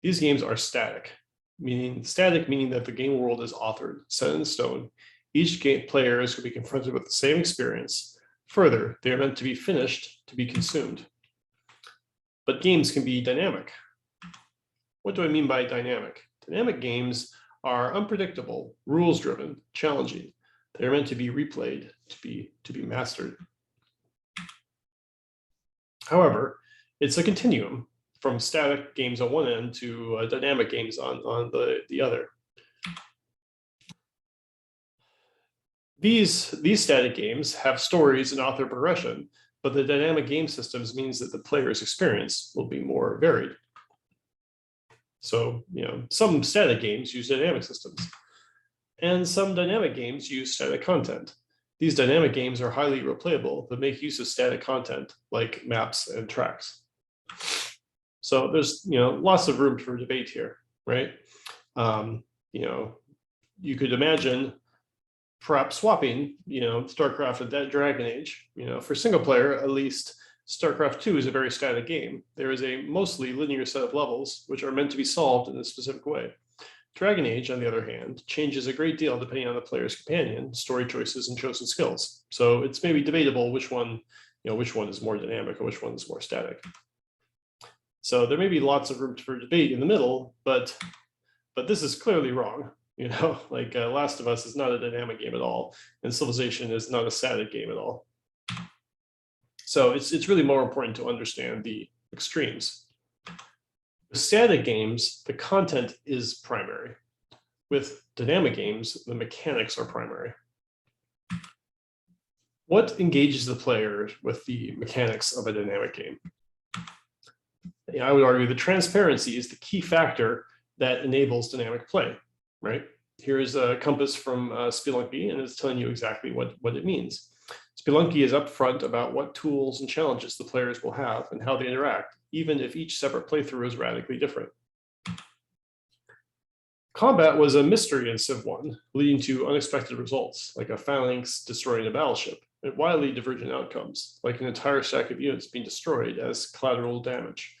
These games are static, meaning that the game world is authored, set in stone. Each player is going to be confronted with the same experience. Further, they are meant to be finished to be consumed. But games can be dynamic. What do I mean by dynamic? Dynamic games are unpredictable, rules-driven, challenging. They're meant to be replayed, to be mastered. However, it's a continuum from static games on one end to dynamic games on the other. These static games have stories and author progression, but the dynamic game systems means that the player's experience will be more varied. So, some static games use dynamic systems, and some dynamic games use static content. These dynamic games are highly replayable, but make use of static content like maps and tracks. So there's, lots of room for debate here, right? You could imagine perhaps swapping, StarCraft and Dragon Age. For single player, at least StarCraft 2 is a very static game. There is a mostly linear set of levels which are meant to be solved in a specific way. Dragon Age, on the other hand, changes a great deal depending on the player's companion, story choices, and chosen skills. So it's maybe debatable which one is more dynamic or which one is more static. So there may be lots of room for debate in the middle, but this is clearly wrong. Like Last of Us is not a dynamic game at all, and Civilization is not a static game at all. So it's really more important to understand the extremes. With static games, the content is primary. With dynamic games, the mechanics are primary. What engages the player with the mechanics of a dynamic game? I would argue the transparency is the key factor that enables dynamic play, right? Here's a compass from Spelunky, and it's telling you exactly what it means. Spelunky is upfront about what tools and challenges the players will have and how they interact, even if each separate playthrough is radically different. Combat was a mystery in Civ 1, leading to unexpected results, like a phalanx destroying a battleship, and widely divergent outcomes, like an entire stack of units being destroyed as collateral damage.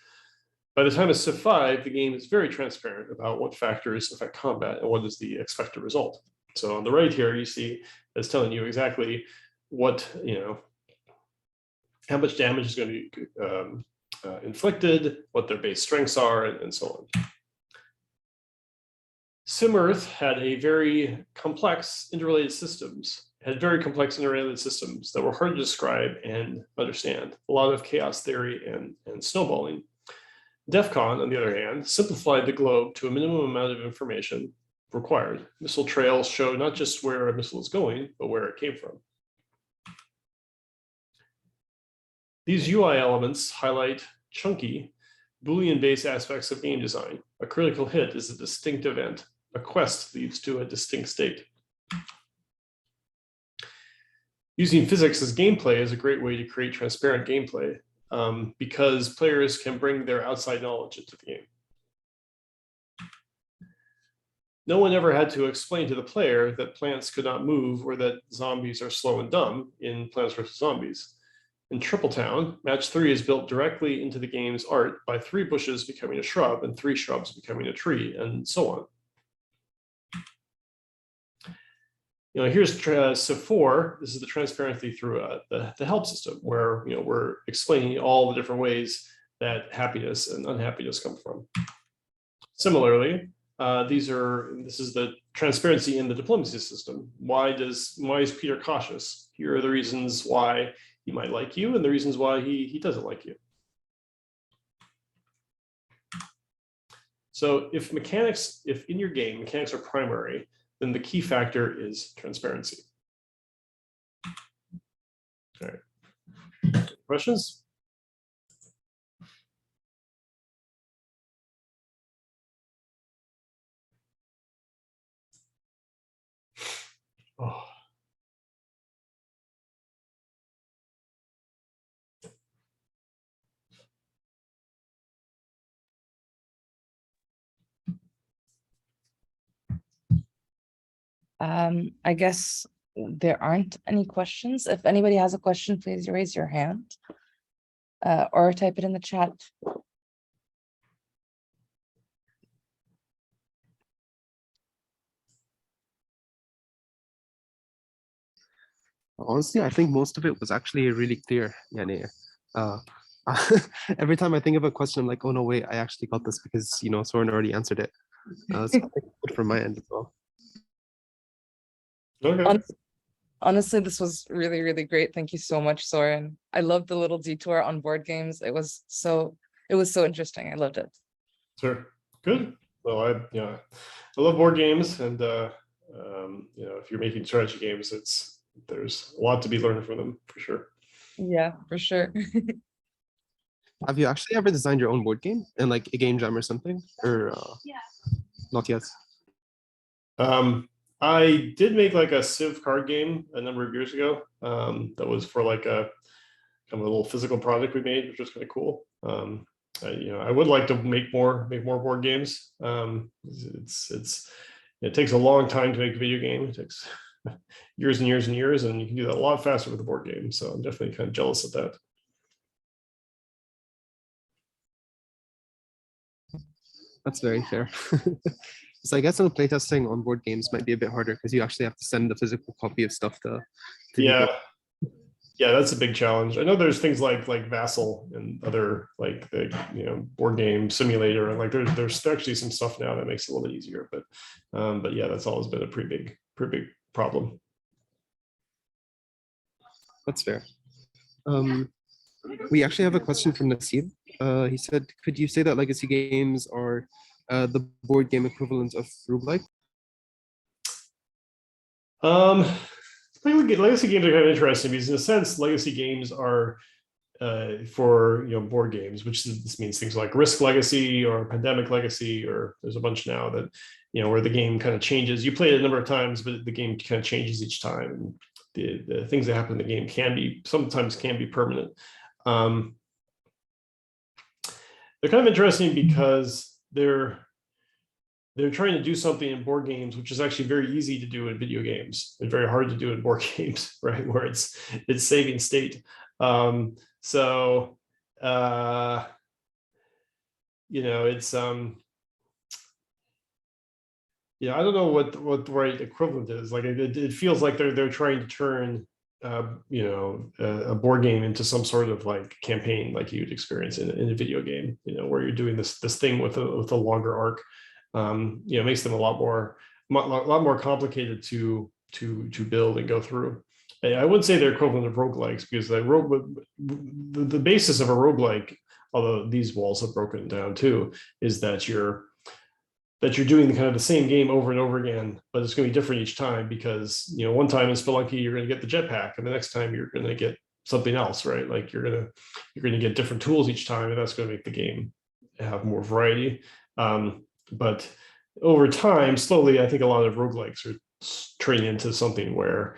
By the time of Civ 5, the game is very transparent about what factors affect combat and what is the expected result. So on the right here, you see it's telling you exactly what, how much damage is going to be inflicted, what their base strengths are, and so on. SimEarth had very complex interrelated systems that were hard to describe and understand. A lot of chaos theory and snowballing. DEF CON, on the other hand, simplified the globe to a minimum amount of information required. Missile trails show not just where a missile is going, but where it came from. These UI elements highlight chunky, Boolean-based aspects of game design. A critical hit is a distinct event. A quest leads to a distinct state. Using physics as gameplay is a great way to create transparent gameplay because players can bring their outside knowledge into the game. No one ever had to explain to the player that plants could not move or that zombies are slow and dumb in Plants vs. Zombies. In Tripletown, match 3 is built directly into the game's art by 3 bushes becoming a shrub and 3 shrubs becoming a tree, and so on. Here's Civ 4. This is the transparency through the help system, where we're explaining all the different ways that happiness and unhappiness come from. Similarly, this is the transparency in the diplomacy system. Why is Peter cautious? Here are the reasons why he might like you and the reasons why he doesn't like you. So if in your game mechanics are primary, then the key factor is transparency. All right. Questions? Oh. I guess there aren't any questions. If anybody has a question, please raise your hand or type it in the chat. Honestly, I think most of it was actually really clear. Yani, uh, every time I think of a question, I'm like, oh no, wait, I actually got this because Soren already answered it. So I think it's good from my end as well. Okay. Honestly, this was really, really great. Thank you so much, Soren. I loved the little detour on board games. It was so interesting. I loved it. Sure. Good. Well, I love board games, and if you're making strategy games, there's a lot to be learned from them for sure. Yeah, for sure. Have you actually ever designed your own board game in like a game jam or something? Or not yet? I did make like a Civ card game a number of years ago. That was for like a kind of a little physical project we made, which was kind of cool. I would like to make more board games. It takes a long time to make a video game. It takes years and years and years, and you can do that a lot faster with a board game. So I'm definitely kind of jealous of that. That's very fair. So I guess playtesting on board games might be a bit harder because you actually have to send the physical copy of stuff to Yeah. people. Yeah, that's a big challenge. I know there's things like Vassal and other like the board game simulator, and like there's actually some stuff now that makes it a little bit easier. But yeah, that's always been a pretty big problem. That's fair. We actually have a question from Nasib. He said, could you say that legacy games are the board game equivalent of roguelike? Legacy games are kind of interesting because in a sense, legacy games are for board games, which this means things like Risk Legacy or Pandemic Legacy, or there's a bunch now that where the game kind of changes. You play it a number of times, but the game kind of changes each time. And the things that happen in the game sometimes can be permanent. They're kind of interesting because they're trying to do something in board games, which is actually very easy to do in video games and very hard to do in board games, right? Where it's saving state. It's I don't know what the right equivalent is. Like it feels like they're trying to turn a board game into some sort of like campaign, like you'd experience in a video game, where you're doing this thing with a longer arc. Makes them a lot more complicated to build and go through. I wouldn't say they're equivalent of roguelikes, because the basis of a roguelike, although these walls have broken down too, is that you're doing kind of the same game over and over again, but it's going to be different each time, because one time in Spelunky you're going to get the jetpack, and the next time you're going to get something else, right? Like you're going to get different tools each time, and that's going to make the game have more variety. But over time, slowly, I think a lot of roguelikes are turning into something where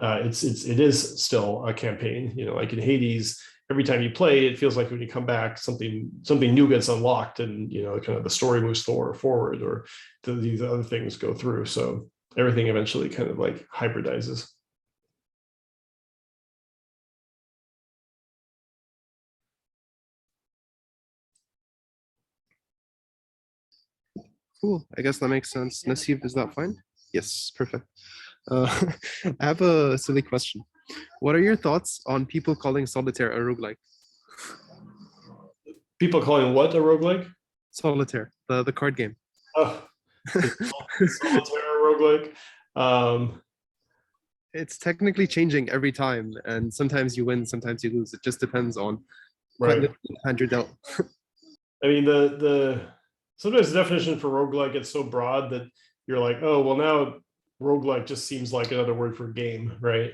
it is still a campaign. Like in Hades, every time you play, it feels like when you come back, something new gets unlocked, and kind of the story moves forward, or these other things go through. So everything eventually kind of like hybridizes. Cool. I guess that makes sense. Nasib, is that fine? Yes, perfect. I have a silly question. What are your thoughts on people calling Solitaire a roguelike? People calling what a roguelike? Solitaire, the card game. Oh, Solitaire roguelike. It's technically changing every time, and sometimes you win, sometimes you lose. It just depends on quite Right. literally the hand you're dealt. I mean, sometimes the definition for roguelike gets so broad that you're like, oh, well, now roguelike just seems like another word for game, right?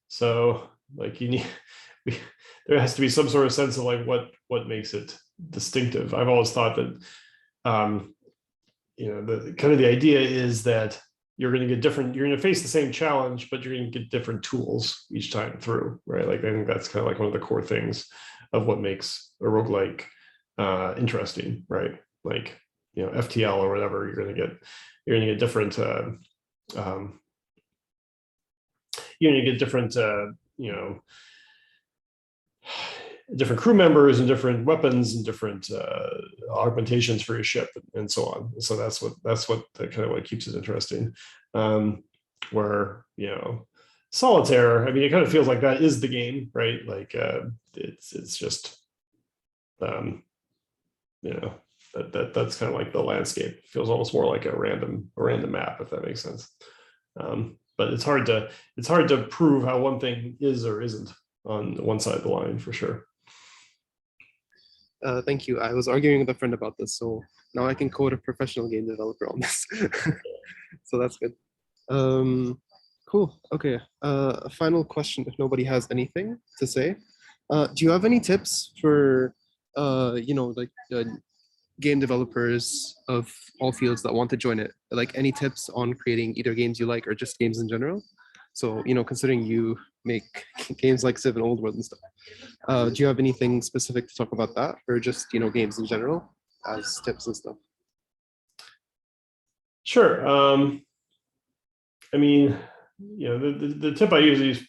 So like there has to be some sort of sense of like what makes it distinctive. I've always thought that the kind of the idea is that you're going to face the same challenge, but you're going to get different tools each time through, right? Like I think that's kind of like one of the core things of what makes a roguelike interesting, right? Like FTL or whatever, you're going to get different different crew members and different weapons and different augmentations for your ship and so on. So that's what kind of what keeps it interesting. Where solitaire, I mean, it kind of feels like that is the game, right? Like it's just you know, that's kind of like the landscape. It feels almost more like a random map, if that makes sense. But it's hard to prove how one thing is or isn't on one side of the line, for sure. Thank you. I was arguing with a friend about this, so now I can code a professional game developer on this. So that's good. Cool. Okay. A final question, if nobody has anything to say. Do you have any tips for, like game developers of all fields that want to join it? Like any tips on creating either games you like or just games in general? So, considering you make games like Civ and Old World and stuff, do you have anything specific to talk about that, or just, games in general as tips and stuff? Sure. I mean, the tip I usually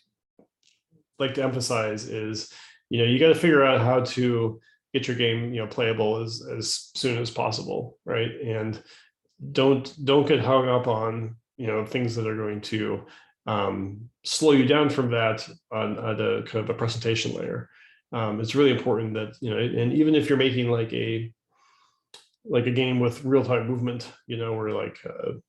like to emphasize is, you got to figure out how to get your game, playable as soon as possible, right? And don't get hung up on, things that are going to slow you down from that on the kind of a presentation layer. It's really important that, and even if you're making like a game with real-time movement, or like a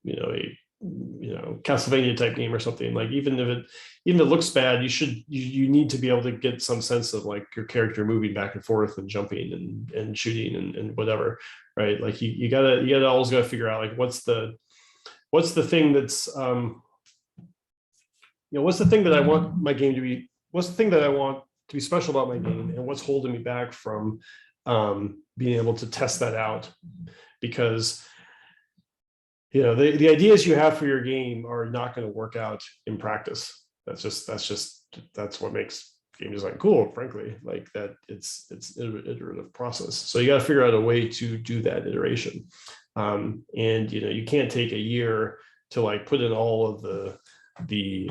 Castlevania type game or something, like even if it looks bad, you need to be able to get some sense of like your character moving back and forth and jumping and shooting and whatever, right? Like you gotta always gotta figure out like what's the thing that's what's the thing that I want my game to be, what's the thing that I want to be special about my game, and what's holding me back from being able to test that out. Because the ideas you have for your game are not going to work out in practice. That's what makes game design cool, frankly. Like that, it's an iterative process. So you got to figure out a way to do that iteration. And you can't take a year to like put in all of the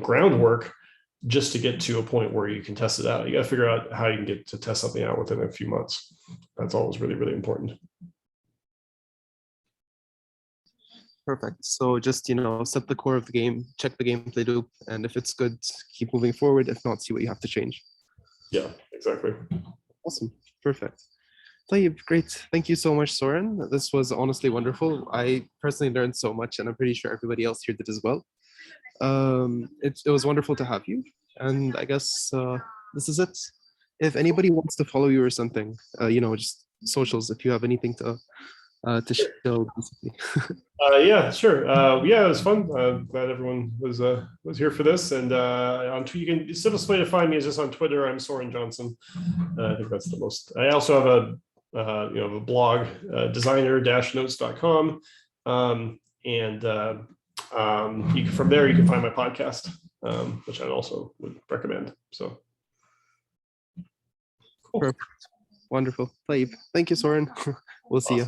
groundwork just to get to a point where you can test it out. You got to figure out how you can get to test something out within a few months. That's always really, really important. Perfect. So just, set the core of the game, check the gameplay loop, and if it's good, keep moving forward. If not, see what you have to change. Yeah, exactly. Awesome. Perfect. Tayyip, great. Thank you so much, Soren. This was honestly wonderful. I personally learned so much, and I'm pretty sure everybody else here did as well. It was wonderful to have you. And I guess this is it. If anybody wants to follow you or something, just socials, if you have anything to show, basically. Yeah, sure. Yeah, it was fun. Glad everyone was here for this. And on the simplest way to find me is just on Twitter. I'm Soren Johnson. I think that's the most. I also have a blog, designer-notes.com, and from there you can find my podcast, which I also would recommend. So, cool. Perfect. Wonderful. Tayyip. Thank you, Soren. We'll see you.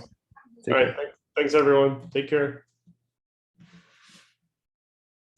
All right. Thanks, everyone. Take care.